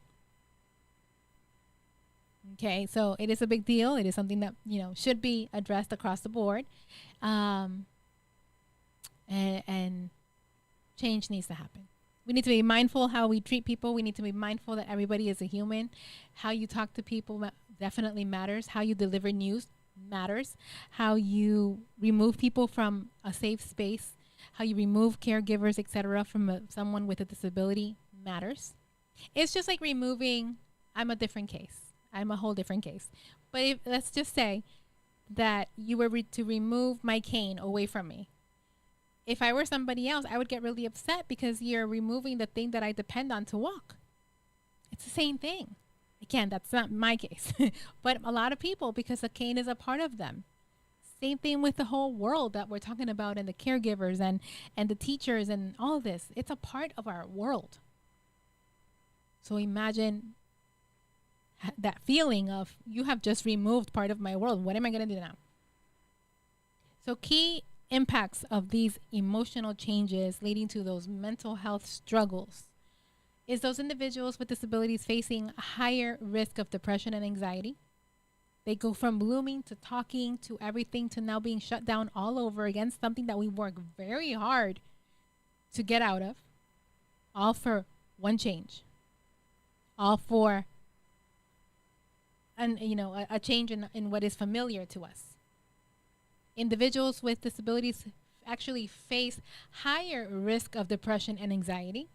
Okay, so it is a big deal. It is something that, should be addressed across the board. And change needs to happen. We need to be mindful how we treat people. We need to be mindful that everybody is a human. How you talk to people definitely matters. How you deliver news matters. How you remove people from a safe space, how you remove caregivers, etc., from someone with a disability matters. It's just like removing, I'm a different case. I'm a whole different case. But let's just say that you were to remove my cane away from me. If I were somebody else, I would get really upset because you're removing the thing that I depend on to walk. It's the same thing. Again, that's not my case. But a lot of people, because the cane is a part of them. Same thing with the whole world that we're talking about, and the caregivers and the teachers and all of this. It's a part of our world. So imagine that feeling of, you have just removed part of my world. What am I going to do now? So key impacts of these emotional changes leading to those mental health struggles is those individuals with disabilities facing a higher risk of depression and anxiety, They go from blooming to talking to everything to now being shut down all over again, something that we work very hard to get out of, all for one change, all for a change in what is familiar to us. Individuals with disabilities actually face higher risk of depression and anxiety,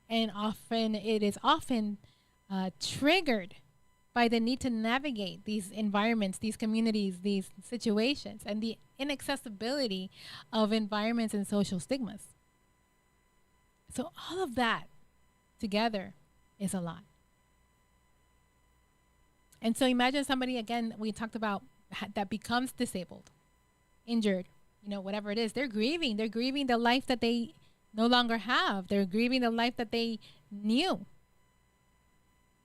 and it is often triggered by the need to navigate these environments, these communities, these situations, and the inaccessibility of environments and social stigmas. So all of that together is a lot. And so imagine somebody, again, we talked about that becomes disabled, injured, whatever it is. They're grieving. They're grieving the life that they no longer have. They're grieving the life that they knew.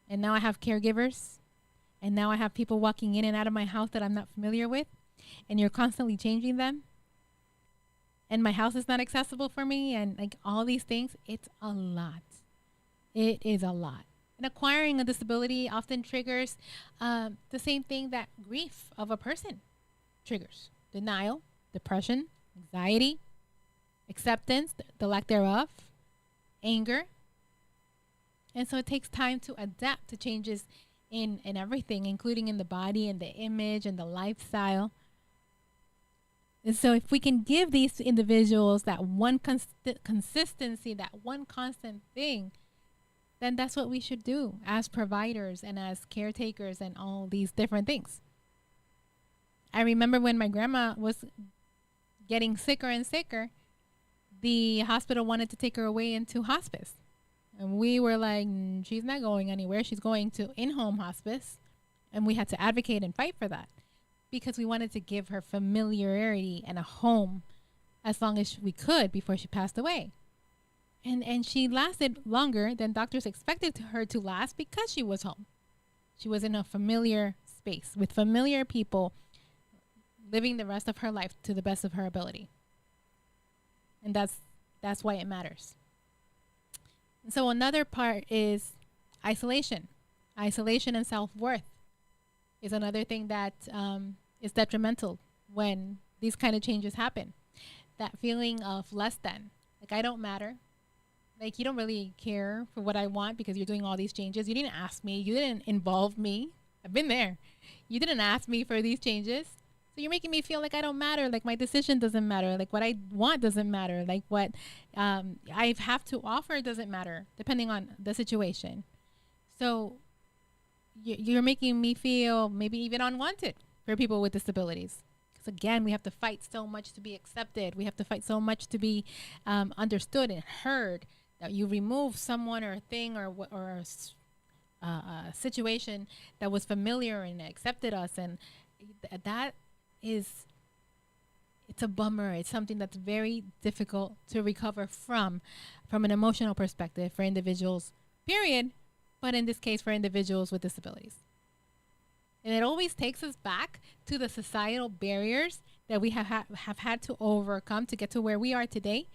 And now I have caregivers. And now I have people walking in and out of my house that I'm not familiar with. And you're constantly changing them. And my house is not accessible for me. And like all these things, it's a lot. It is a lot. And acquiring a disability often triggers the same thing that grief of a person triggers. Denial, depression, anxiety, acceptance, the lack thereof, anger. And so it takes time to adapt to changes in everything, including in the body and the image and the lifestyle. And so if we can give these individuals that one consistency, that one constant thing, then that's what we should do as providers and as caretakers and all these different things. I remember when my grandma was getting sicker and sicker, the hospital wanted to take her away into hospice. And we were like, she's not going anywhere. She's going to in-home hospice. And we had to advocate and fight for that because we wanted to give her familiarity and a home as long as we could before she passed away. And she lasted longer than doctors expected her to last because she was home. She was in a familiar space with familiar people, living the rest of her life to the best of her ability. And that's why it matters. And so another part is isolation. Isolation and self-worth is another thing that is detrimental when these kind of changes happen. That feeling of less than, like I don't matter. Like you don't really care for what I want because you're doing all these changes. You didn't ask me. You didn't involve me. I've been there. You didn't ask me for these changes. So you're making me feel like I don't matter. Like my decision doesn't matter. Like what I want doesn't matter. Like what I have to offer doesn't matter, depending on the situation. So you're making me feel maybe even unwanted for people with disabilities. Because again, we have to fight so much to be accepted. We have to fight so much to be understood and heard. That you remove someone or a thing or a situation that was familiar and accepted us, and that is, it's a bummer. It's something that's very difficult to recover from an emotional perspective for individuals, period, but in this case for individuals with disabilities. And it always takes us back to the societal barriers that we have had to overcome to get to where we are today.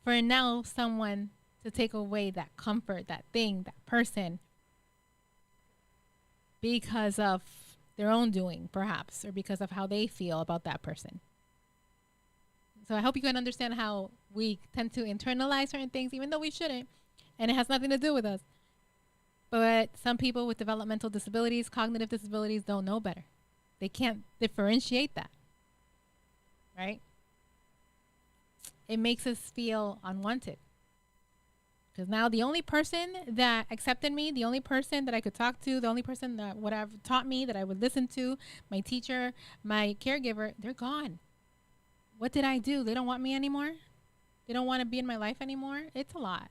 For now, someone to take away that comfort, that thing, that person, because of their own doing, perhaps, or because of how they feel about that person. So I hope you can understand how we tend to internalize certain things, even though we shouldn't, and it has nothing to do with us. But some people with developmental disabilities, cognitive disabilities, don't know better. They can't differentiate that, right? It makes us feel unwanted. Because now the only person that accepted me, the only person that I could talk to, the only person that would have taught me, that I would listen to, my teacher, my caregiver, they're gone. What did I do? They don't want me anymore? They don't want to be in my life anymore? It's a lot.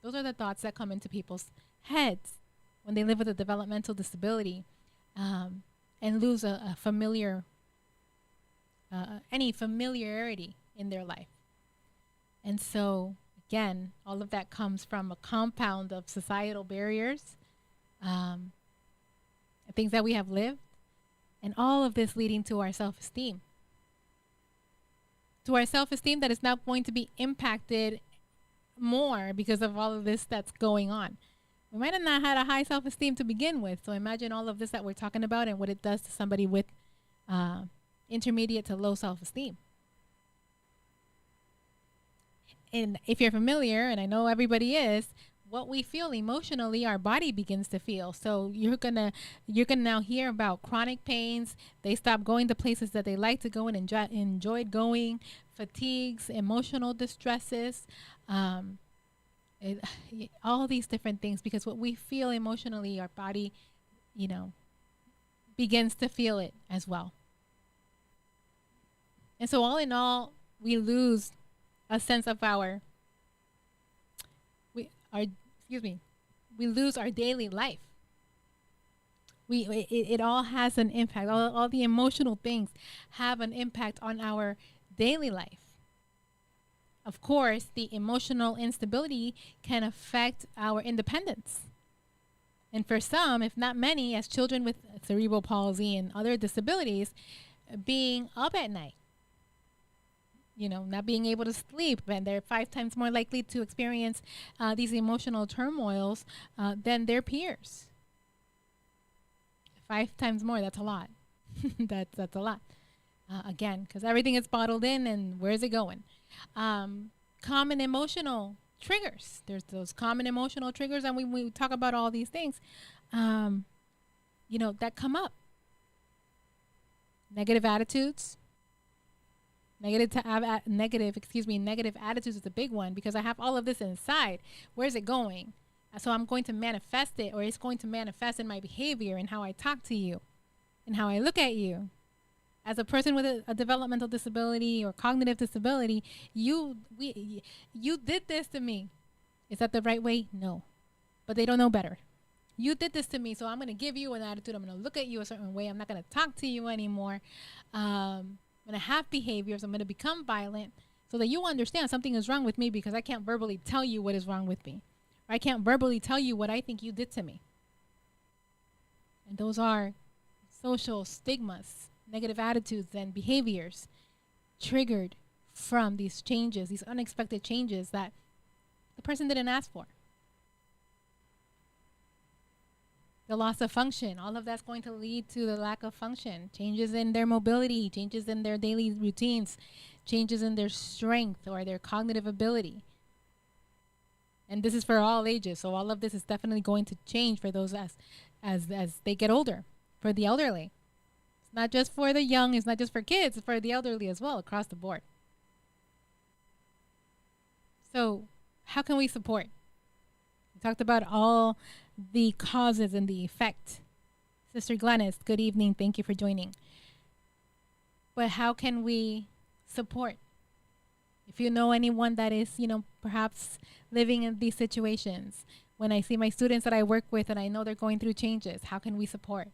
Those are the thoughts that come into people's heads when they live with a developmental disability and lose a familiar, any familiarity in their life. And so, again, all of that comes from a compound of societal barriers, things that we have lived, and all of this leading to our self-esteem. To our self-esteem that is now going to be impacted more because of all of this that's going on. We might have not had a high self-esteem to begin with. So imagine all of this that we're talking about and what it does to somebody with intermediate to low self-esteem. And if you're familiar, and I know everybody is, what we feel emotionally, our body begins to feel. So you're gonna now hear about chronic pains. They stop going to places that they like to go and enjoyed going, fatigues, emotional distresses, all these different things, because what we feel emotionally, our body, begins to feel it as well. And so all in all, we lose a sense of we lose our daily life. It all has an impact. All the emotional things have an impact on our daily life. Of course, the emotional instability can affect our independence. And for some, if not many, as children with cerebral palsy and other disabilities, being up at night, not being able to sleep, and they're 5 times more likely to experience these emotional turmoils than their peers. 5 times more, that's a lot. That's a lot. Again, because everything is bottled in, and where's it going? Common emotional triggers. There's those common emotional triggers, and we talk about all these things, that come up. Negative attitudes. Negative attitudes is a big one, because I have all of this inside. Where's it going? So I'm going to manifest it, or it's going to manifest in my behavior and how I talk to you and how I look at you. As a person with a developmental disability or cognitive disability, you did this to me. Is that the right way? No. But they don't know better. You did this to me, so I'm going to give you an attitude. I'm going to look at you a certain way. I'm not going to talk to you anymore. I'm going to have behaviors. I'm going to become violent, so that you understand something is wrong with me, because I can't verbally tell you what is wrong with me. Or I can't verbally tell you what I think you did to me. And those are social stigmas, negative attitudes and behaviors triggered from these changes, these unexpected changes that the person didn't ask for. The loss of function, all of that's going to lead to the lack of function, changes in their mobility, changes in their daily routines, changes in their strength or their cognitive ability. And this is for all ages, so all of this is definitely going to change for those as they get older, for the elderly. It's not just for the young, it's not just for kids, it's for the elderly as well, across the board. So how can we support? We talked about all the causes and the effect. Sister Glennis, good evening. Thank you for joining. But how can we support? If you know anyone that is, perhaps living in these situations, when I see my students that I work with and I know they're going through changes, how can we support?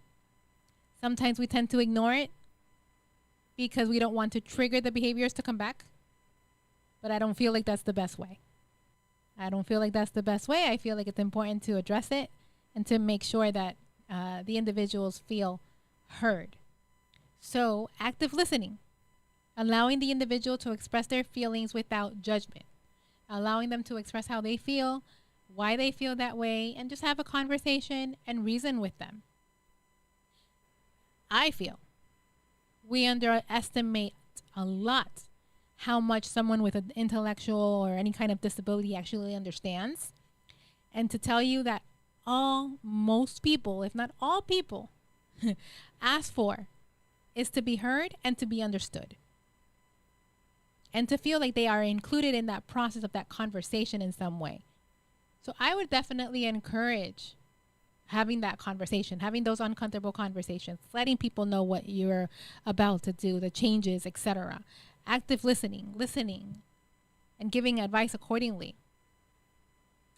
Sometimes we tend to ignore it because we don't want to trigger the behaviors to come back. But I don't feel like that's the best way. I feel like it's important to address it and to make sure that the individuals feel heard. So active listening, allowing the individual to express their feelings without judgment, allowing them to express how they feel, why they feel that way, and just have a conversation and reason with them. I feel we underestimate a lot how much someone with an intellectual or any kind of disability actually understands. And to tell you that most people, if not all people, ask for is to be heard and to be understood. And to feel like they are included in that process of that conversation in some way. So I would definitely encourage having that conversation, having those uncomfortable conversations, letting people know what you're about to do, the changes, etc. Active listening, and giving advice accordingly.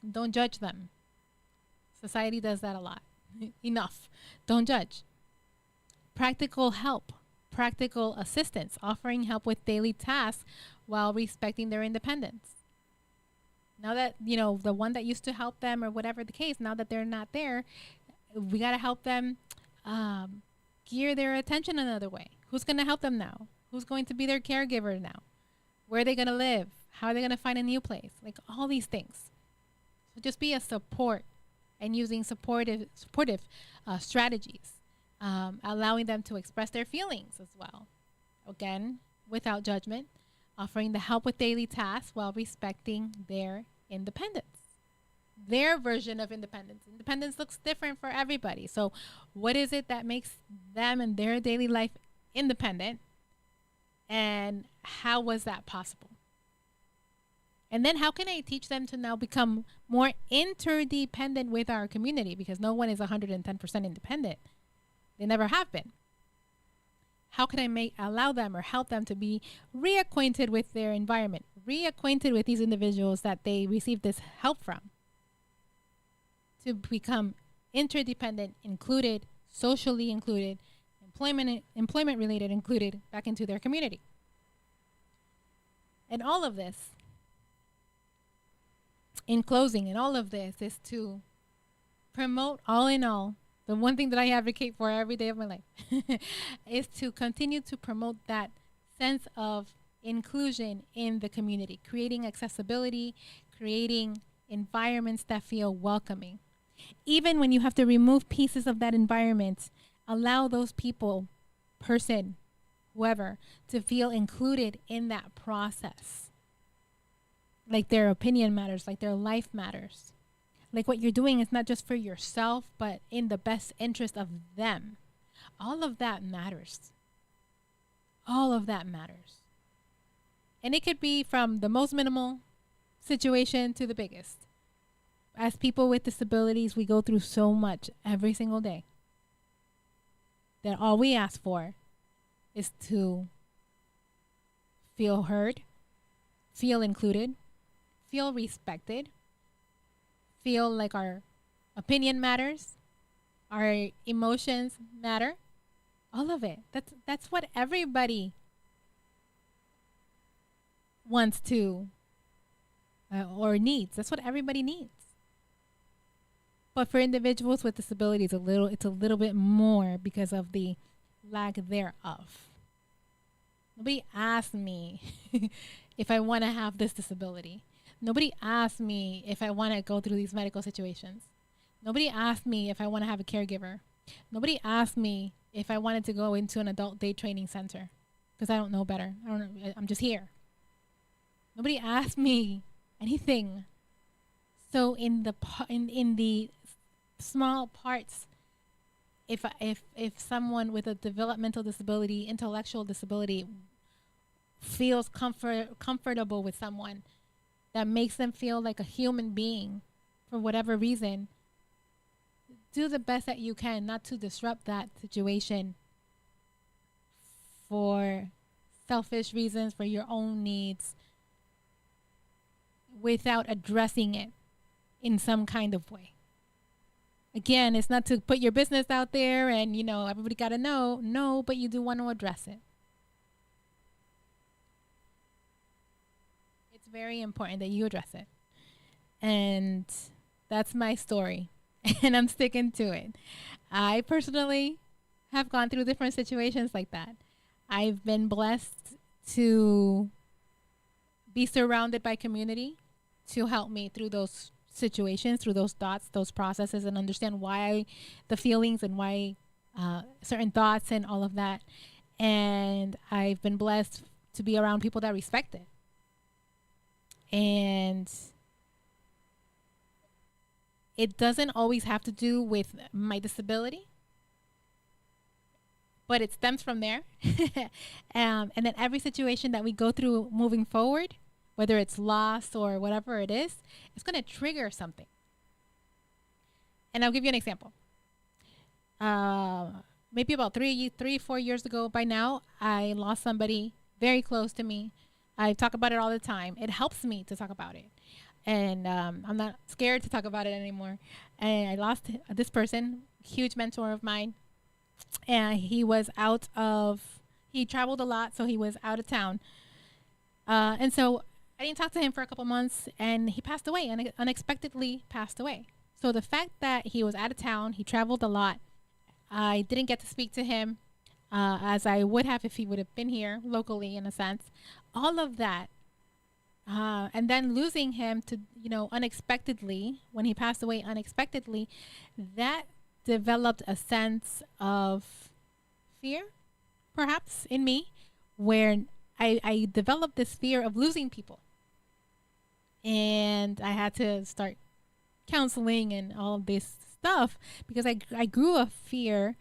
Don't judge them. Society does that a lot. Enough. Don't judge. Practical help, practical assistance, offering help with daily tasks while respecting their independence. Now that, the one that used to help them or whatever the case, now that they're not there, we got to help them gear their attention another way. Who's going to help them now? Who's going to be their caregiver now? Where are they going to live? How are they going to find a new place? Like all these things. So just be a support and using supportive strategies, allowing them to express their feelings as well. Again, without judgment, offering the help with daily tasks while respecting their independence. Their version of independence. Independence looks different for everybody. So, what is it that makes them and their daily life independent? And how was that possible? And then how can I teach them to now become more interdependent with our community? Because no one is 110% independent. They never have been. How can I allow them or help them to be reacquainted with their environment, reacquainted with these individuals that they receive this help from, to become interdependent, included, socially included, employment related included back into their community? And all of this, in closing, and all of this is to promote, all in all, the one thing that I advocate for every day of my life is to continue to promote that sense of inclusion in the community, creating accessibility, creating environments that feel welcoming. Even when you have to remove pieces of that environment, allow those people, person, whoever, to feel included in that process. Like their opinion matters, like their life matters. Like what you're doing is not just for yourself, but in the best interest of them. All of that matters. All of that matters. And it could be from the most minimal situation to the biggest. As people with disabilities, we go through so much every single day that all we ask for is to feel heard, feel included, feel respected, feel like our opinion matters, our emotions matter, all of it. That's what everybody wants to or needs. That's what everybody needs. But for individuals with disabilities, it's a little bit more because of the lack thereof. Nobody asked me if I want to have this disability. Nobody asked me if I want to go through these medical situations. Nobody asked me if I want to have a caregiver. Nobody asked me if I wanted to go into an adult day training center because I don't know better. I don't know. I'm just here. Nobody asked me anything. So in the small parts, if someone with a developmental disability, intellectual disability, feels comfortable with someone that makes them feel like a human being for whatever reason, do the best that you can not to disrupt that situation for selfish reasons, for your own needs, without addressing it in some kind of way. Again, it's not to put your business out there and, everybody got to know. No, but you do want to address it. It's very important that you address it. And that's my story. And I'm sticking to it. I personally have gone through different situations like that. I've been blessed to be surrounded by community to help me through those situations, through those thoughts, those processes, and understand why the feelings and why certain thoughts and all of that. And I've been blessed to be around people that respect it. And it doesn't always have to do with my disability, but it stems from there. And then every situation that we go through moving forward, whether it's loss or whatever it is, it's going to trigger something. And I'll give you an example. Maybe about 4 years ago by now, I lost somebody very close to me. I talk about it all the time. It helps me to talk about it. And I'm not scared to talk about it anymore. And I lost this person, huge mentor of mine. And he traveled a lot, so he was out of town. And so I didn't talk to him for a couple months, and he passed away, unexpectedly passed away. So the fact that he was out of town, he traveled a lot, I didn't get to speak to him as I would have if he would have been here locally, in a sense. All of that and then losing him to, unexpectedly, when he passed away unexpectedly, that developed a sense of fear, perhaps, in me, where I developed this fear of losing people. And I had to start counseling and all of this stuff because I grew a fear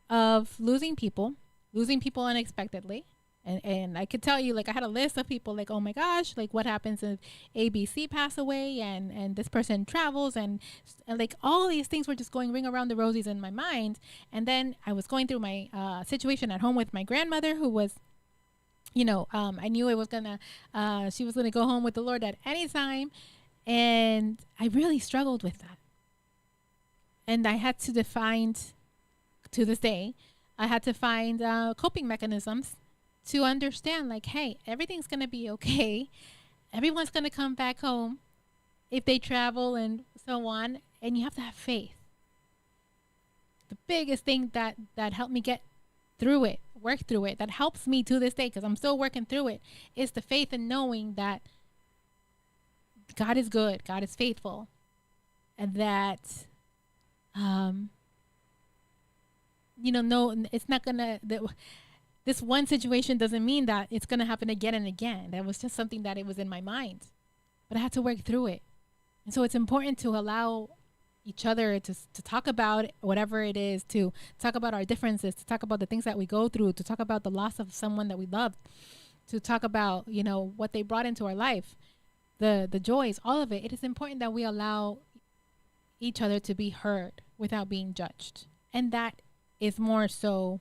of losing people unexpectedly. And I could tell you, like, I had a list of people, like, oh my gosh, like, what happens if ABC pass away and this person travels and like all these things were just going ring around the rosies in my mind. And then I was going through my situation at home with my grandmother, who was, I knew it was she was gonna go home with the Lord at any time, and I really struggled with that. And I had to to this day, I had to find coping mechanisms to understand, like, hey, everything's going to be okay. Everyone's going to come back home if they travel and so on. And you have to have faith. The biggest thing that helped me get through it, work through it, that helps me to this day, because I'm still working through it, is the faith in knowing that God is good, God is faithful, and that, no, it's not going to... This one situation doesn't mean that it's going to happen again and again. That was just something that it was in my mind. But I had to work through it. And so it's important to allow each other to talk about whatever it is, to talk about our differences, to talk about the things that we go through, to talk about the loss of someone that we loved, to talk about, what they brought into our life, the joys, all of it. It is important that we allow each other to be heard without being judged. And that is more so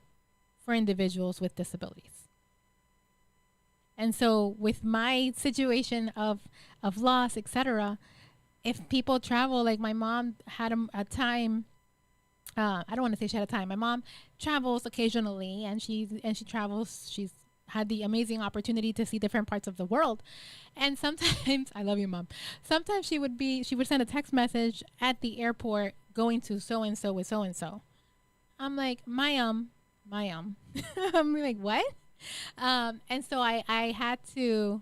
for individuals with disabilities. And so with my situation of loss, etc., if people travel, like my mom had a time, I don't want to say she had a time. My mom travels occasionally, and she travels. She's had the amazing opportunity to see different parts of the world. And sometimes, I love you, Mom. Sometimes she would send a text message at the airport going to so-and-so with so-and-so. I'm like, I'm like, what? And so I had to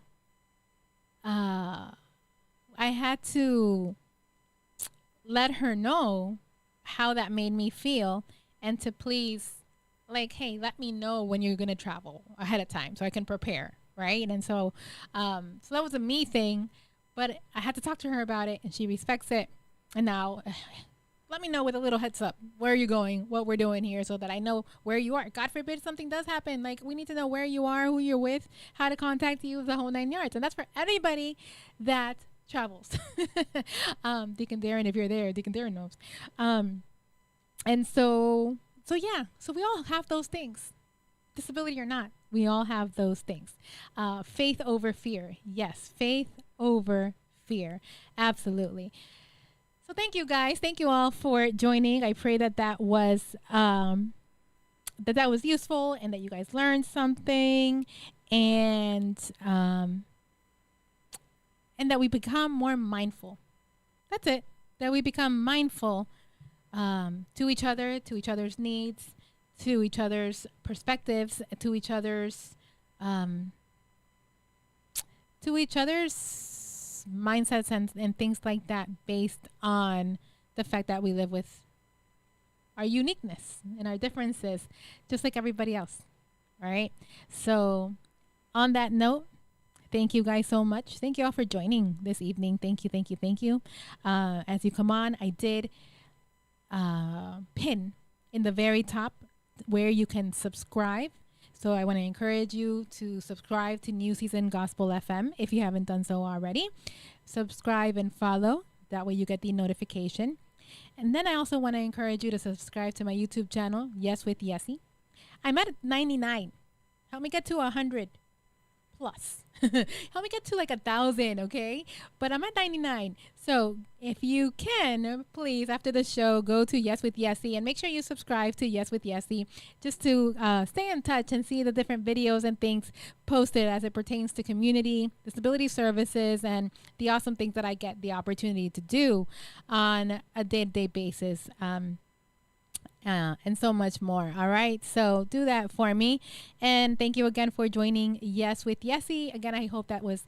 let her know how that made me feel, and to please, like, hey, let me know when you're going to travel ahead of time so I can prepare. Right. And so, so that was a me thing, but I had to talk to her about it, and she respects it. And now let me know with a little heads up. Where are you going? What we're doing here, so that I know where you are. God forbid something does happen. Like, we need to know where you are, who you're with, how to contact you, the whole 9 yards. And that's for everybody that travels. Deacon Darren, if you're there, Deacon Darren knows. And so yeah. So we all have those things, disability or not. We all have those things. Faith over fear. Yes, faith over fear. Absolutely. So thank you, guys. Thank you all for joining. I pray that was that was useful, and that you guys learned something, and that we become more mindful. That's it. That we become mindful to each other, to each other's needs, to each other's perspectives, to each other's mindsets and things like that, based on the fact that we live with our uniqueness and our differences, just like everybody else. All right. So on that note, thank you guys so much. Thank you all for joining this evening. Thank you, thank you, thank you. As you come on, I did pin in the very top where you can subscribe. So I want to encourage you to subscribe to New Season Gospel FM if you haven't done so already. Subscribe and follow. That way you get the notification. And then I also want to encourage you to subscribe to my YouTube channel, Yes with Yessie. I'm at 99. Help me get to 100 plus. Help me get to like 1,000, okay? But I'm at 99. So if you can, please, after the show, go to Yes with Yessie, and make sure you subscribe to Yes with Yessie, just to stay in touch and see the different videos and things posted as it pertains to community, disability services, and the awesome things that I get the opportunity to do on a day-to-day basis. and so much more. All right. So do that for me. And thank you again for joining Yes with Yessie. Again, I hope that was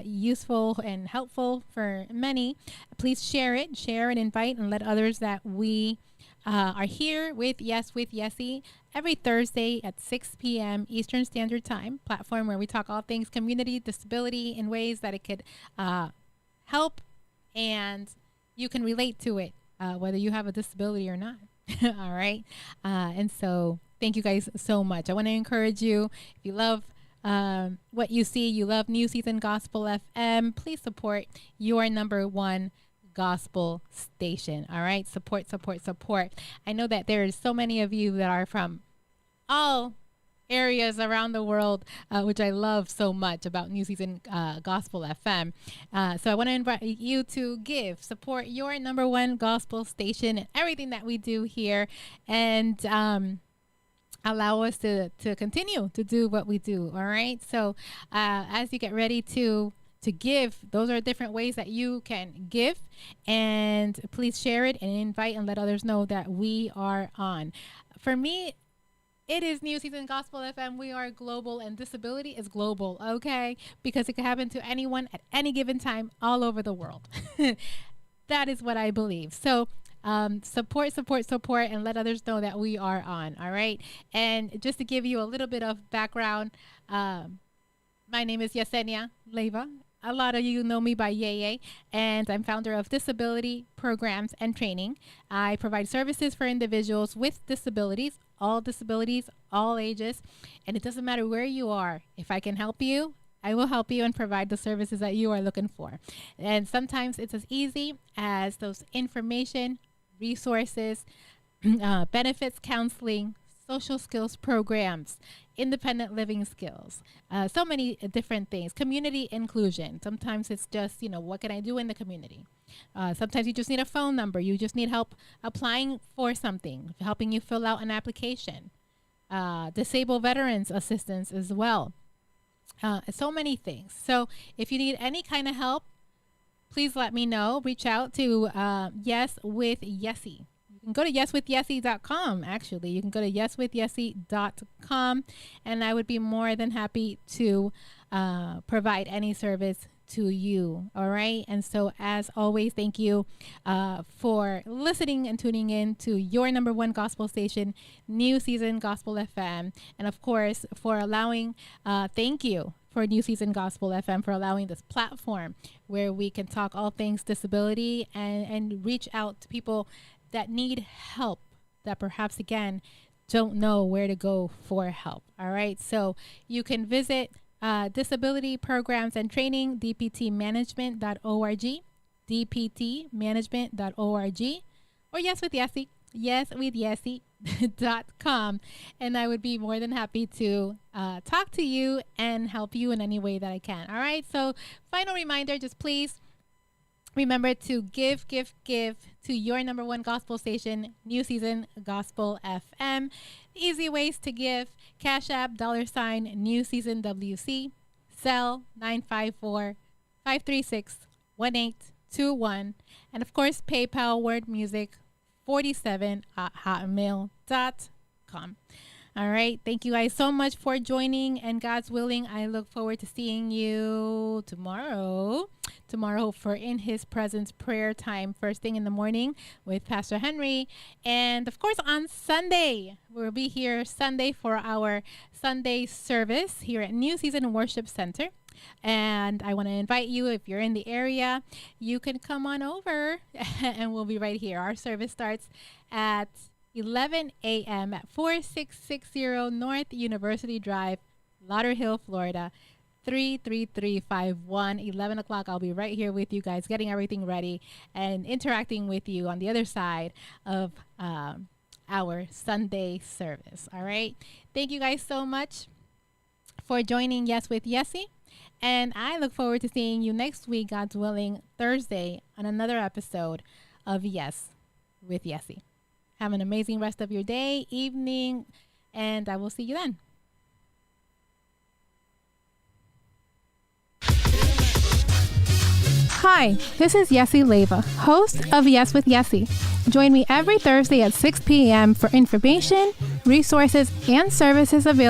useful and helpful for many. Please share and invite and let others that we are here with Yessie every Thursday at 6 p.m. Eastern Standard Time, platform where we talk all things community, disability in ways that it could help and you can relate to it, whether you have a disability or not. All right. And so thank you guys so much. I want to encourage you, if you love what you see, you love New Season Gospel FM, please support your number one gospel station. All right. Support. I know that there is so many of you that are from all areas around the world, which I love so much about New Season Gospel FM. So I want to invite you to support your number one gospel station and everything that we do here, and allow us to continue to do what we do. All right. So as you get ready to give, those are different ways that you can give, and please share it and invite and let others know that we are on. For me, it is New Season Gospel FM. We are global, and disability is global, okay? Because it can happen to anyone at any given time all over the world. That is what I believe. So support, and let others know that we are on, all right? And just to give you a little bit of background, my name is Yesenia Leva. A lot of you know me by Yeye, and I'm founder of Disability Programs and Training. I provide services for individuals with disabilities, all ages, and it doesn't matter where you are. If I can help you, I will help you and provide the services that you are looking for. And sometimes it's as easy as those information, resources, benefits counseling, social skills programs, independent living skills, so many different things, community inclusion. Sometimes it's just, what can I do in the community? Sometimes you just need a phone number. You just need help applying for something, helping you fill out an application, disabled veterans assistance as well. So many things. So if you need any kind of help, please let me know. Reach out to Yes with Yessie. You can go to yeswithyessie.com. Actually, you can go to yeswithyessie.com, and I would be more than happy to provide any service to you. All right. And so, as always, thank you for listening and tuning in to your number one gospel station, New Season Gospel FM, and of course for allowing. Thank you for New Season Gospel FM for allowing this platform where we can talk all things disability and reach out to people that need help, that perhaps again don't know where to go for help. All right. So you can visit Disability Programs and Training, dptmanagement.org, dptmanagement.org, or yeswithyessie.com. And I would be more than happy to talk to you and help you in any way that I can. All right. So final reminder, just please remember to give to your number one gospel station, New Season Gospel FM. Easy ways to give: Cash App, $ New Season WC, Cell 954-536-1821, and of course PayPal wordmusic47@hotmail.com. All right. Thank you guys so much for joining, and God's willing, I look forward to seeing you tomorrow for In His Presence prayer time, first thing in the morning with Pastor Henry. And of course on Sunday, we'll be here Sunday for our Sunday service here at New Season Worship Center. And I want to invite you, if you're in the area, you can come on over and we'll be right here. Our service starts at 11 a.m. at 4660 North University Drive, Lauderhill, Florida, 33351. 11 o'clock, I'll be right here with you guys, getting everything ready and interacting with you on the other side of our Sunday service. All right. Thank you guys so much for joining Yes with Yessie. And I look forward to seeing you next week, God's willing, Thursday, on another episode of Yes with Yessie. Have an amazing rest of your day, evening, and I will see you then. Hi, this is Yessie Leva, host of Yes with Yessie. Join me every Thursday at 6 p.m. for information, resources, and services available